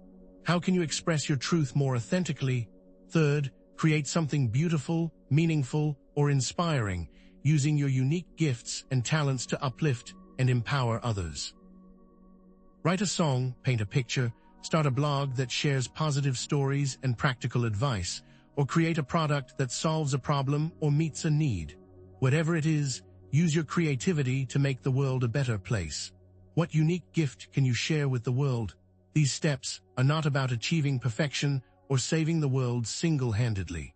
How can you express your truth more authentically? Third, create something beautiful, meaningful, or inspiring, using your unique gifts and talents to uplift and empower others. Write a song, paint a picture, start a blog that shares positive stories and practical advice, or create a product that solves a problem or meets a need. Whatever it is, use your creativity to make the world a better place. What unique gift can you share with the world? These steps are not about achieving perfection or saving the world single-handedly.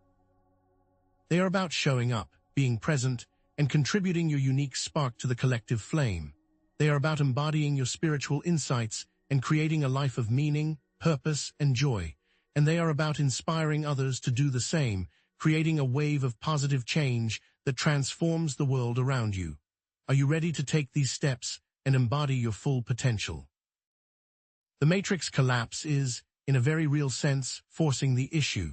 They are about showing up, being present, and contributing your unique spark to the collective flame. They are about embodying your spiritual insights and creating a life of meaning, purpose, and joy. And they are about inspiring others to do the same, creating a wave of positive change that transforms the world around you. Are you ready to take these steps and embody your full potential? The Matrix collapse is, in a very real sense, forcing the issue.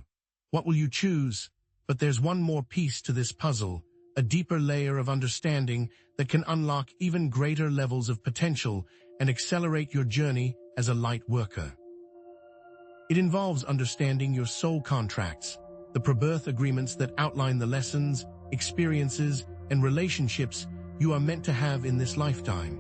What will you choose? But there's one more piece to this puzzle, a deeper layer of understanding that can unlock even greater levels of potential and accelerate your journey as a light worker. It involves understanding your soul contracts, the pre-birth agreements that outline the lessons, experiences, and relationships you are meant to have in this lifetime.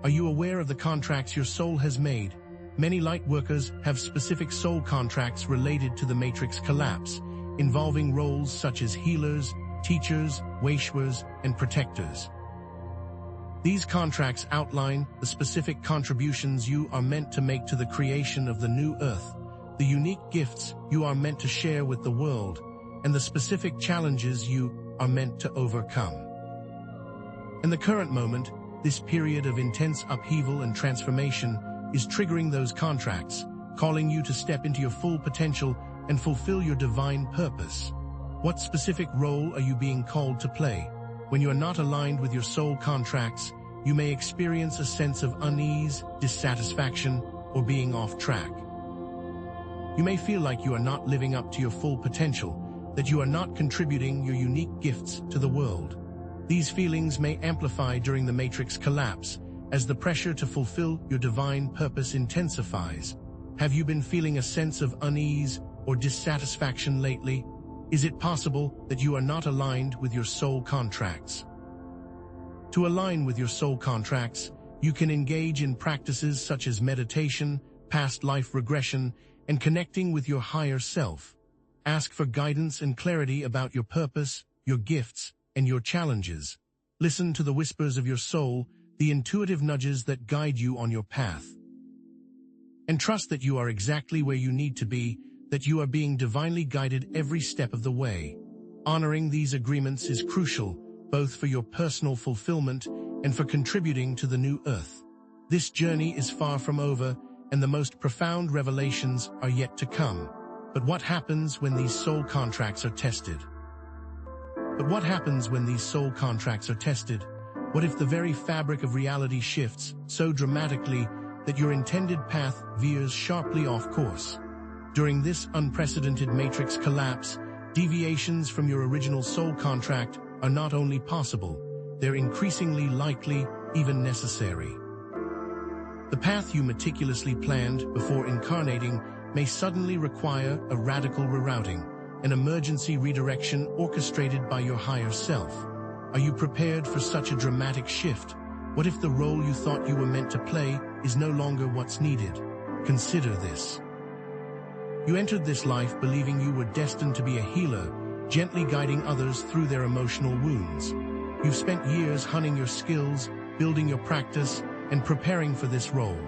Are you aware of the contracts your soul has made? Many light workers have specific soul contracts related to the Matrix collapse, involving roles such as healers, teachers, waishwers, and protectors. These contracts outline the specific contributions you are meant to make to the creation of the new earth, the unique gifts you are meant to share with the world, and the specific challenges you are meant to overcome. In the current moment, this period of intense upheaval and transformation is triggering those contracts, calling you to step into your full potential and fulfill your divine purpose. What specific role are you being called to play? When you are not aligned with your soul contracts, you may experience a sense of unease, dissatisfaction, or being off track. You may feel like you are not living up to your full potential, that you are not contributing your unique gifts to the world. These feelings may amplify during the Matrix collapse, as the pressure to fulfill your divine purpose intensifies. Have you been feeling a sense of unease or dissatisfaction lately? Is it possible that you are not aligned with your soul contracts? To align with your soul contracts, you can engage in practices such as meditation, past life regression, and connecting with your higher self. Ask for guidance and clarity about your purpose, your gifts, and your challenges. Listen to the whispers of your soul, the intuitive nudges that guide you on your path. And trust that you are exactly where you need to be, that you are being divinely guided every step of the way. Honoring these agreements is crucial, both for your personal fulfillment and for contributing to the new earth. This journey is far from over, and the most profound revelations are yet to come. But what happens when these soul contracts are tested? What if the very fabric of reality shifts so dramatically that your intended path veers sharply off course? During this unprecedented Matrix collapse, deviations from your original soul contract are not only possible, they're increasingly likely, even necessary. The path you meticulously planned before incarnating may suddenly require a radical rerouting, an emergency redirection orchestrated by your higher self. Are you prepared for such a dramatic shift? What if the role you thought you were meant to play is no longer what's needed? Consider this. You entered this life believing you were destined to be a healer, gently guiding others through their emotional wounds. You've spent years honing your skills, building your practice, and preparing for this role.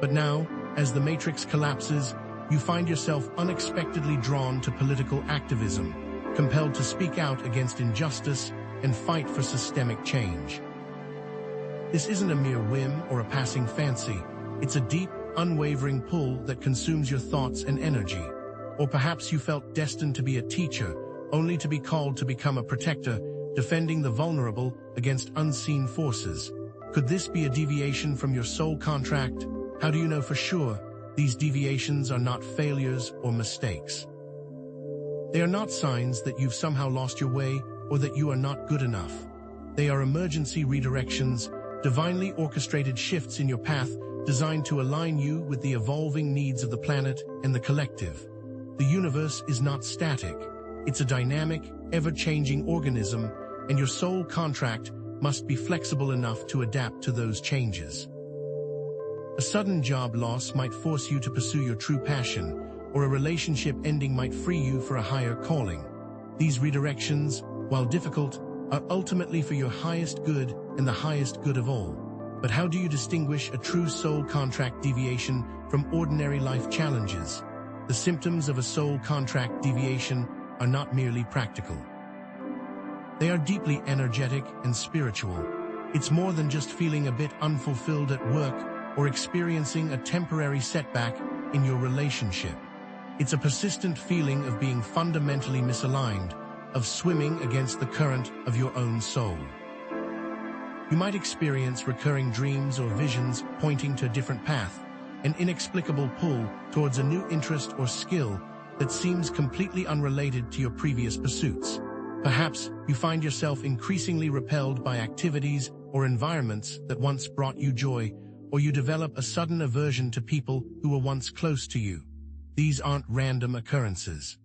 But now, as the matrix collapses, you find yourself unexpectedly drawn to political activism, compelled to speak out against injustice and fight for systemic change. This isn't a mere whim or a passing fancy. It's a deep, unwavering pull that consumes your thoughts and energy. Or perhaps you felt destined to be a teacher, only to be called to become a protector, defending the vulnerable against unseen forces. Could this be a deviation from your soul contract? How do you know for sure these deviations are not failures or mistakes? They are not signs that you've somehow lost your way or that you are not good enough. They are emergency redirections, divinely orchestrated shifts in your path designed to align you with the evolving needs of the planet and the collective. The universe is not static. It's a dynamic, ever-changing organism, and your soul contract must be flexible enough to adapt to those changes. A sudden job loss might force you to pursue your true passion, or a relationship ending might free you for a higher calling. These redirections, while difficult, are ultimately for your highest good and the highest good of all. But how do you distinguish a true soul contract deviation from ordinary life challenges? The symptoms of a soul contract deviation are not merely practical. They are deeply energetic and spiritual. It's more than just feeling a bit unfulfilled at work or experiencing a temporary setback in your relationship. It's a persistent feeling of being fundamentally misaligned, of swimming against the current of your own soul. You might experience recurring dreams or visions pointing to a different path, an inexplicable pull towards a new interest or skill that seems completely unrelated to your previous pursuits. Perhaps you find yourself increasingly repelled by activities or environments that once brought you joy, or you develop a sudden aversion to people who were once close to you. These aren't random occurrences.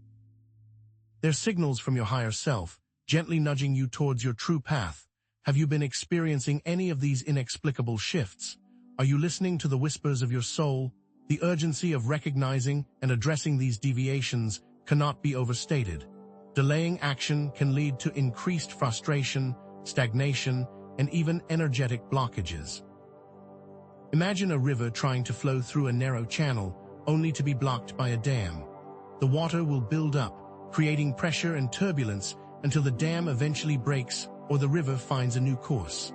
They're signals from your higher self, gently nudging you towards your true path. Have you been experiencing any of these inexplicable shifts? Are you listening to the whispers of your soul? The urgency of recognizing and addressing these deviations cannot be overstated. Delaying action can lead to increased frustration, stagnation, and even energetic blockages. Imagine a river trying to flow through a narrow channel, only to be blocked by a dam. The water will build up, creating pressure and turbulence until the dam eventually breaks or the river finds a new course.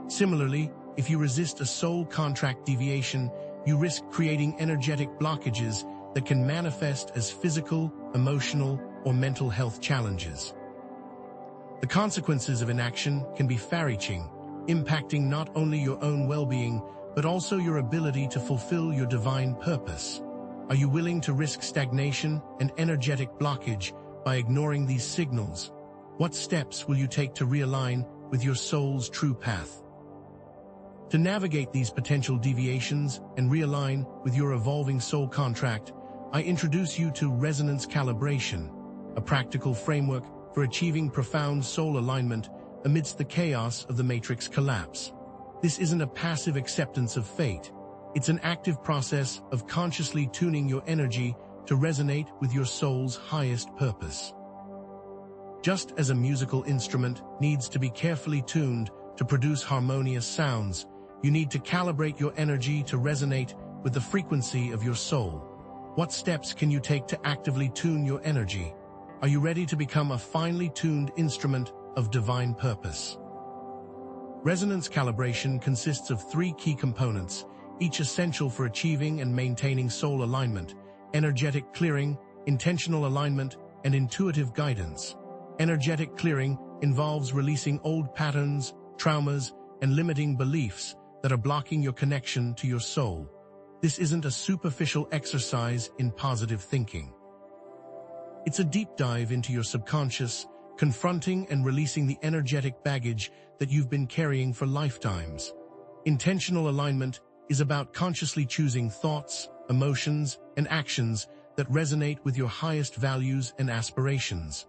Similarly, if you resist a soul contract deviation, you risk creating energetic blockages that can manifest as physical, emotional, or mental health challenges. The consequences of inaction can be far-reaching, impacting not only your own well-being, but also your ability to fulfill your divine purpose. Are you willing to risk stagnation and energetic blockage by ignoring these signals? What steps will you take to realign with your soul's true path? To navigate these potential deviations and realign with your evolving soul contract, I introduce you to resonance calibration, a practical framework for achieving profound soul alignment amidst the chaos of the matrix collapse. This isn't a passive acceptance of fate. It's an active process of consciously tuning your energy to resonate with your soul's highest purpose. Just as a musical instrument needs to be carefully tuned to produce harmonious sounds, you need to calibrate your energy to resonate with the frequency of your soul. What steps can you take to actively tune your energy? Are you ready to become a finely tuned instrument of divine purpose? Resonance calibration consists of 3 key components, each essential for achieving and maintaining soul alignment: energetic clearing, intentional alignment, and intuitive guidance. Energetic clearing involves releasing old patterns, traumas, and limiting beliefs that are blocking your connection to your soul. This isn't a superficial exercise in positive thinking. It's a deep dive into your subconscious, confronting and releasing the energetic baggage that you've been carrying for lifetimes. Intentional alignment is about consciously choosing thoughts, emotions, and actions that resonate with your highest values and aspirations.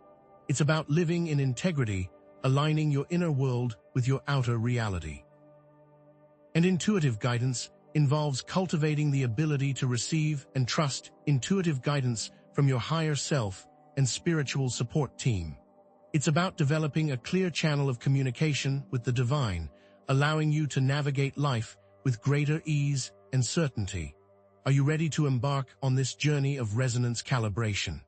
It's about living in integrity, aligning your inner world with your outer reality. And intuitive guidance involves cultivating the ability to receive and trust intuitive guidance from your higher self and spiritual support team. It's about developing a clear channel of communication with the divine, allowing you to navigate life with greater ease and certainty. Are you ready to embark on this journey of resonance calibration?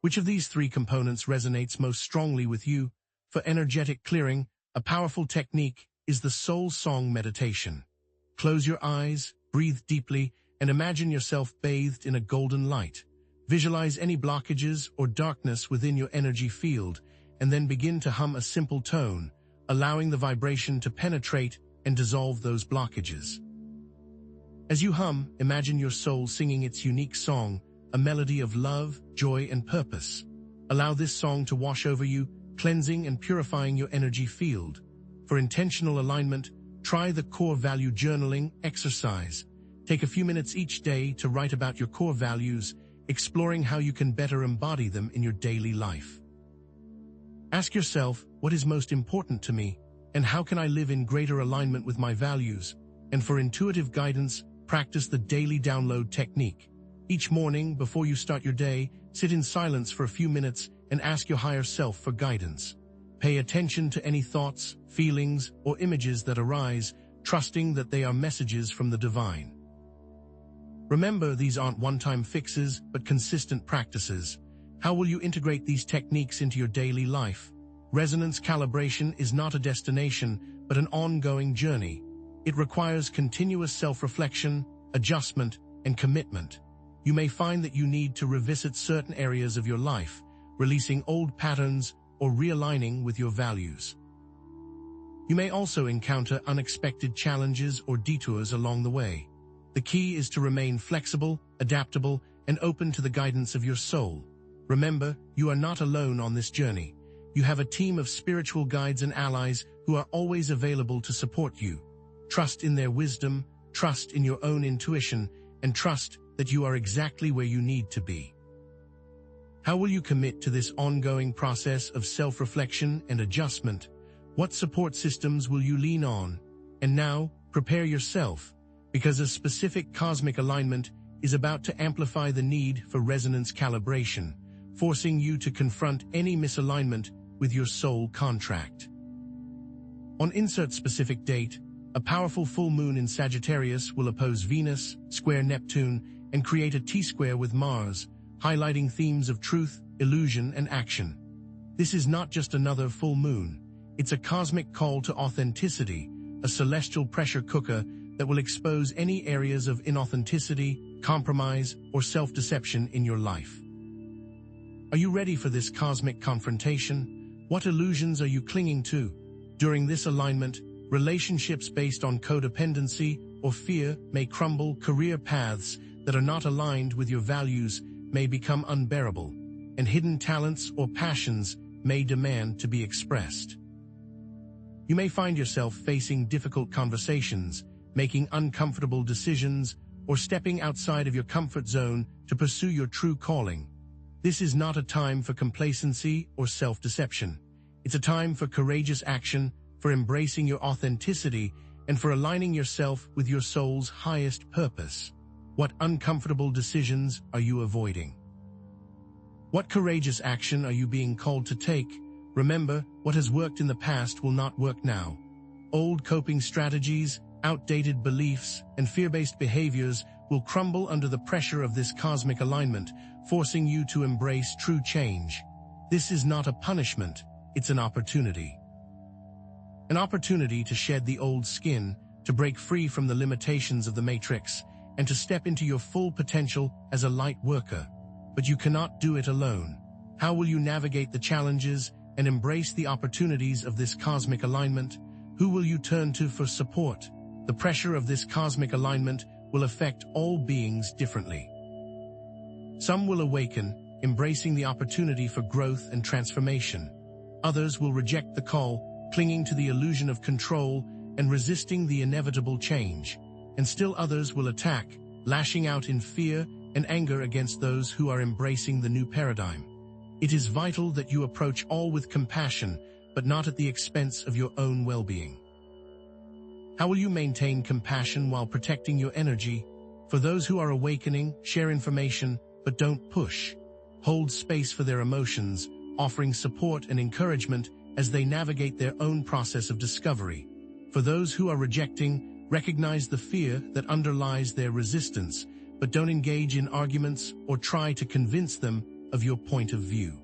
Which of these three components resonates most strongly with you? For energetic clearing, a powerful technique is the Soul Song meditation. Close your eyes, breathe deeply, and imagine yourself bathed in a golden light. Visualize any blockages or darkness within your energy field, and then begin to hum a simple tone, allowing the vibration to penetrate and dissolve those blockages. As you hum, imagine your soul singing its unique song, a melody of love, joy, and purpose. Allow this song to wash over you, cleansing and purifying your energy field. For intentional alignment, try the core value journaling exercise. Take a few minutes each day to write about your core values, exploring how you can better embody them in your daily life. Ask yourself, what is most important to me, and how can I live in greater alignment with my values? And for intuitive guidance, practice the daily download technique. Each morning, before you start your day, sit in silence for a few minutes and ask your higher self for guidance. Pay attention to any thoughts, feelings, or images that arise, trusting that they are messages from the divine. Remember, these aren't one-time fixes, but consistent practices. How will you integrate these techniques into your daily life? Resonance calibration is not a destination, but an ongoing journey. It requires continuous self-reflection, adjustment, and commitment. You may find that you need to revisit certain areas of your life, releasing old patterns or realigning with your values. You may also encounter unexpected challenges or detours along the way. The key is to remain flexible, adaptable, and open to the guidance of your soul. Remember, you are not alone on this journey. You have a team of spiritual guides and allies who are always available to support you. Trust in their wisdom, trust in your own intuition, and trust that you are exactly where you need to be. How will you commit to this ongoing process of self-reflection and adjustment? What support systems will you lean on? And now, prepare yourself, because a specific cosmic alignment is about to amplify the need for resonance calibration, forcing you to confront any misalignment with your soul contract. On insert specific date, a powerful full moon in Sagittarius will oppose Venus, square Neptune, and create a T-square with Mars, highlighting themes of truth, illusion, and action. This is not just another full moon. It's a cosmic call to authenticity, a celestial pressure cooker that will expose any areas of inauthenticity, compromise, or self-deception in your life. Are you ready for this cosmic confrontation? What illusions are you clinging to? During this alignment, relationships based on codependency or fear may crumble, career paths that are not aligned with your values may become unbearable, and hidden talents or passions may demand to be expressed. You may find yourself facing difficult conversations, making uncomfortable decisions, or stepping outside of your comfort zone to pursue your true calling. This is not a time for complacency or self-deception. It's a time for courageous action, for embracing your authenticity, and for aligning yourself with your soul's highest purpose. What uncomfortable decisions are you avoiding? What courageous action are you being called to take? Remember, what has worked in the past will not work now. Old coping strategies, outdated beliefs, and fear-based behaviors will crumble under the pressure of this cosmic alignment, forcing you to embrace true change. This is not a punishment, it's an opportunity. An opportunity to shed the old skin, to break free from the limitations of the matrix, and to step into your full potential as a light worker. But you cannot do it alone. How will you navigate the challenges and embrace the opportunities of this cosmic alignment? Who will you turn to for support? The pressure of this cosmic alignment will affect all beings differently. Some will awaken, embracing the opportunity for growth and transformation. Others will reject the call, clinging to the illusion of control and resisting the inevitable change. And still others will attack, lashing out in fear and anger against those who are embracing the new paradigm. It is vital that you approach all with compassion, but not at the expense of your own well-being. How will you maintain compassion while protecting your energy? For those who are awakening, share information, but don't push. Hold space for their emotions, offering support and encouragement as they navigate their own process of discovery. For those who are rejecting, recognize the fear that underlies their resistance, but don't engage in arguments or try to convince them of your point of view.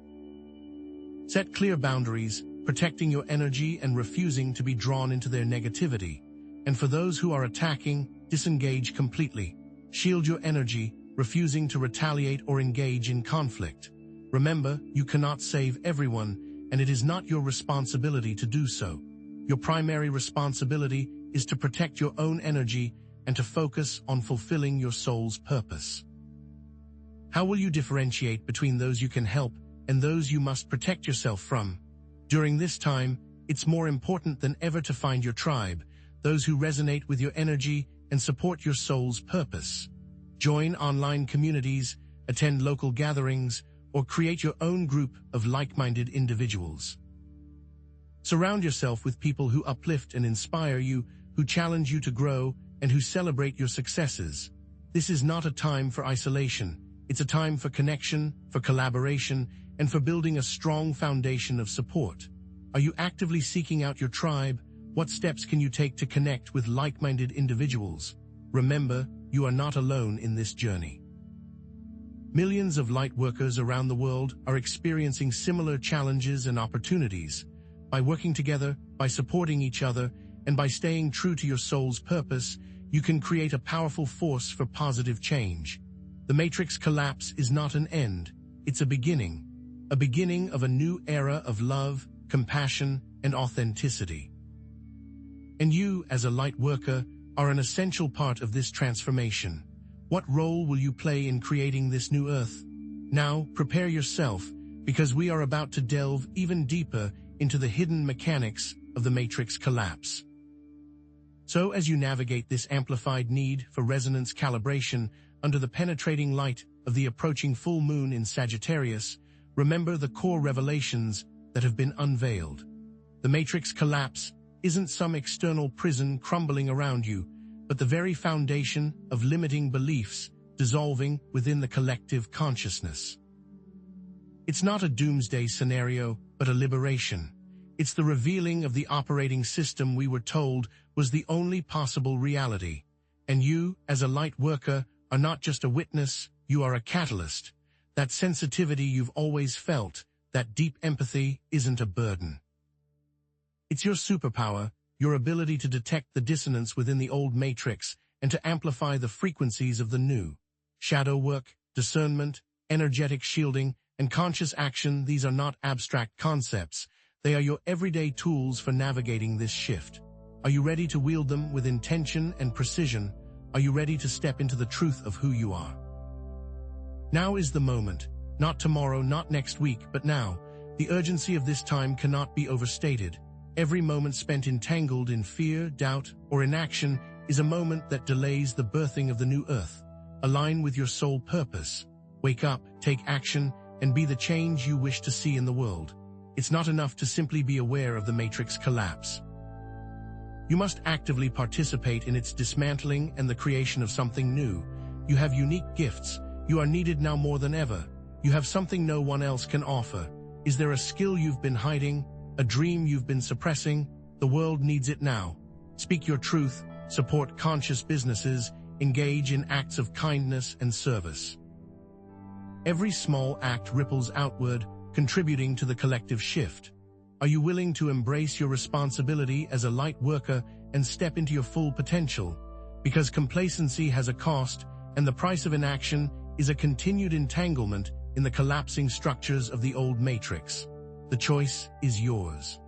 Set clear boundaries, protecting your energy and refusing to be drawn into their negativity. And for those who are attacking, disengage completely. Shield your energy, refusing to retaliate or engage in conflict. Remember, you cannot save everyone, and it is not your responsibility to do so. Your primary responsibility is to protect your own energy and to focus on fulfilling your soul's purpose. How will you differentiate between those you can help and those you must protect yourself from? During this time, it's more important than ever to find your tribe, those who resonate with your energy and support your soul's purpose. Join online communities, attend local gatherings, or create your own group of like-minded individuals. Surround yourself with people who uplift and inspire you, who challenge you to grow, and who celebrate your successes. This is not a time for isolation. It's a time for connection, for collaboration, and for building a strong foundation of support. Are you actively seeking out your tribe? What steps can you take to connect with like-minded individuals? Remember, you are not alone in this journey. Millions of light workers around the world are experiencing similar challenges and opportunities. By working together, by supporting each other, and by staying true to your soul's purpose, you can create a powerful force for positive change. The Matrix collapse is not an end, it's a beginning of a new era of love, compassion, and authenticity. And you, as a light worker, are an essential part of this transformation. What role will you play in creating this new earth? Now, prepare yourself, because we are about to delve even deeper into the hidden mechanics of the Matrix collapse. So, as you navigate this amplified need for resonance calibration under the penetrating light of the approaching full moon in Sagittarius, remember the core revelations that have been unveiled. The Matrix collapse isn't some external prison crumbling around you, but the very foundation of limiting beliefs dissolving within the collective consciousness. It's not a doomsday scenario, but a liberation. It's the revealing of the operating system we were told was the only possible reality. And you, as a light worker, are not just a witness, you are a catalyst. That sensitivity you've always felt, that deep empathy, isn't a burden. It's your superpower, your ability to detect the dissonance within the old matrix and to amplify the frequencies of the new. Shadow work, discernment, energetic shielding, and conscious action, these are not abstract concepts. They are your everyday tools for navigating this shift. Are you ready to wield them with intention and precision? Are you ready to step into the truth of who you are? Now is the moment. Not tomorrow, not next week, but now. The urgency of this time cannot be overstated. Every moment spent entangled in fear, doubt, or inaction is a moment that delays the birthing of the new earth. Align with your soul purpose. Wake up, take action, and be the change you wish to see in the world. It's not enough to simply be aware of the matrix collapse. You must actively participate in its dismantling and the creation of something new. You have unique gifts. You are needed now more than ever. You have something no one else can offer. Is there a skill you've been hiding? A dream you've been suppressing? The world needs it now. Speak your truth, support conscious businesses, engage in acts of kindness and service. Every small act ripples outward, contributing to the collective shift. Are you willing to embrace your responsibility as a light worker and step into your full potential? Because complacency has a cost, and the price of inaction is a continued entanglement in the collapsing structures of the old matrix. The choice is yours.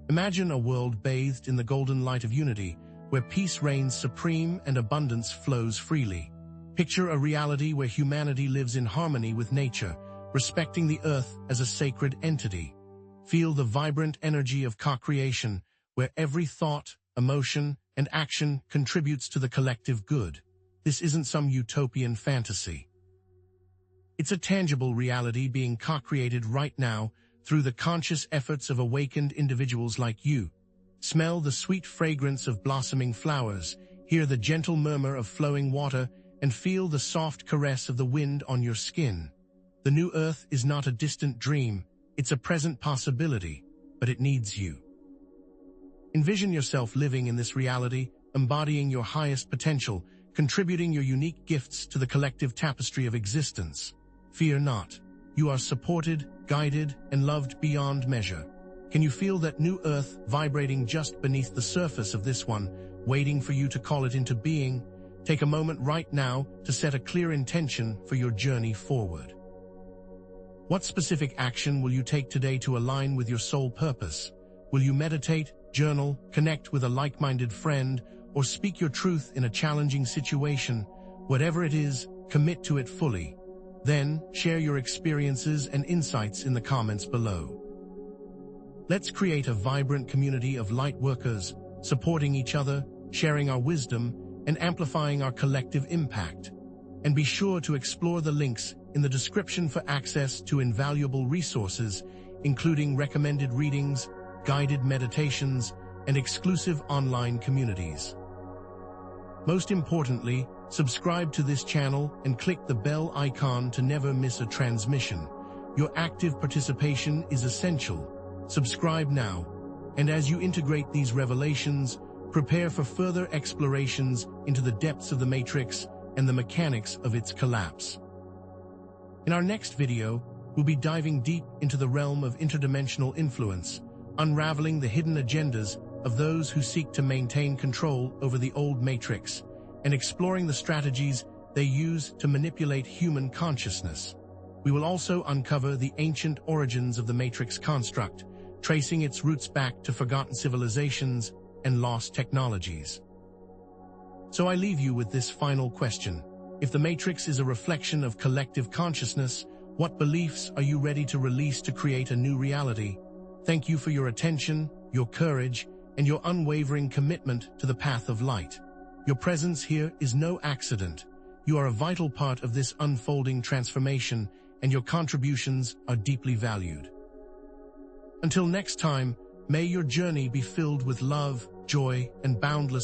Imagine a world bathed in the golden light of unity, where peace reigns supreme and abundance flows freely. Picture a reality where humanity lives in harmony with nature, respecting the earth as a sacred entity. Feel the vibrant energy of co-creation, where every thought, emotion, and action contributes to the collective good. This isn't some utopian fantasy. It's a tangible reality being co-created right now through the conscious efforts of awakened individuals like you. Smell the sweet fragrance of blossoming flowers, hear the gentle murmur of flowing water, and feel the soft caress of the wind on your skin. The new earth is not a distant dream, it's a present possibility, but it needs you. Envision yourself living in this reality, embodying your highest potential, contributing your unique gifts to the collective tapestry of existence. Fear not. You are supported, guided, and loved beyond measure. Can you feel that new earth vibrating just beneath the surface of this one, waiting for you to call it into being? Take a moment right now to set a clear intention for your journey forward. What specific action will you take today to align with your soul purpose? Will you meditate, journal, connect with a like-minded friend, or speak your truth in a challenging situation? Whatever it is, commit to it fully. Then, share your experiences and insights in the comments below. Let's create a vibrant community of light workers, supporting each other, sharing our wisdom, and amplifying our collective impact. And be sure to explore the links in the description for access to invaluable resources, including recommended readings, guided meditations, and exclusive online communities. Most importantly, subscribe to this channel and click the bell icon to never miss a transmission. Your active participation is essential. Subscribe now, and as you integrate these revelations, prepare for further explorations into the depths of the Matrix and the mechanics of its collapse. In our next video, we'll be diving deep into the realm of interdimensional influence, unraveling the hidden agendas of those who seek to maintain control over the old Matrix, and exploring the strategies they use to manipulate human consciousness. We will also uncover the ancient origins of the Matrix construct, tracing its roots back to forgotten civilizations and lost technologies. So I leave you with this final question. If the Matrix is a reflection of collective consciousness, what beliefs are you ready to release to create a new reality? Thank you for your attention, your courage, and your unwavering commitment to the path of light. Your presence here is no accident. You are a vital part of this unfolding transformation, and your contributions are deeply valued. Until next time, may your journey be filled with love, joy, and boundless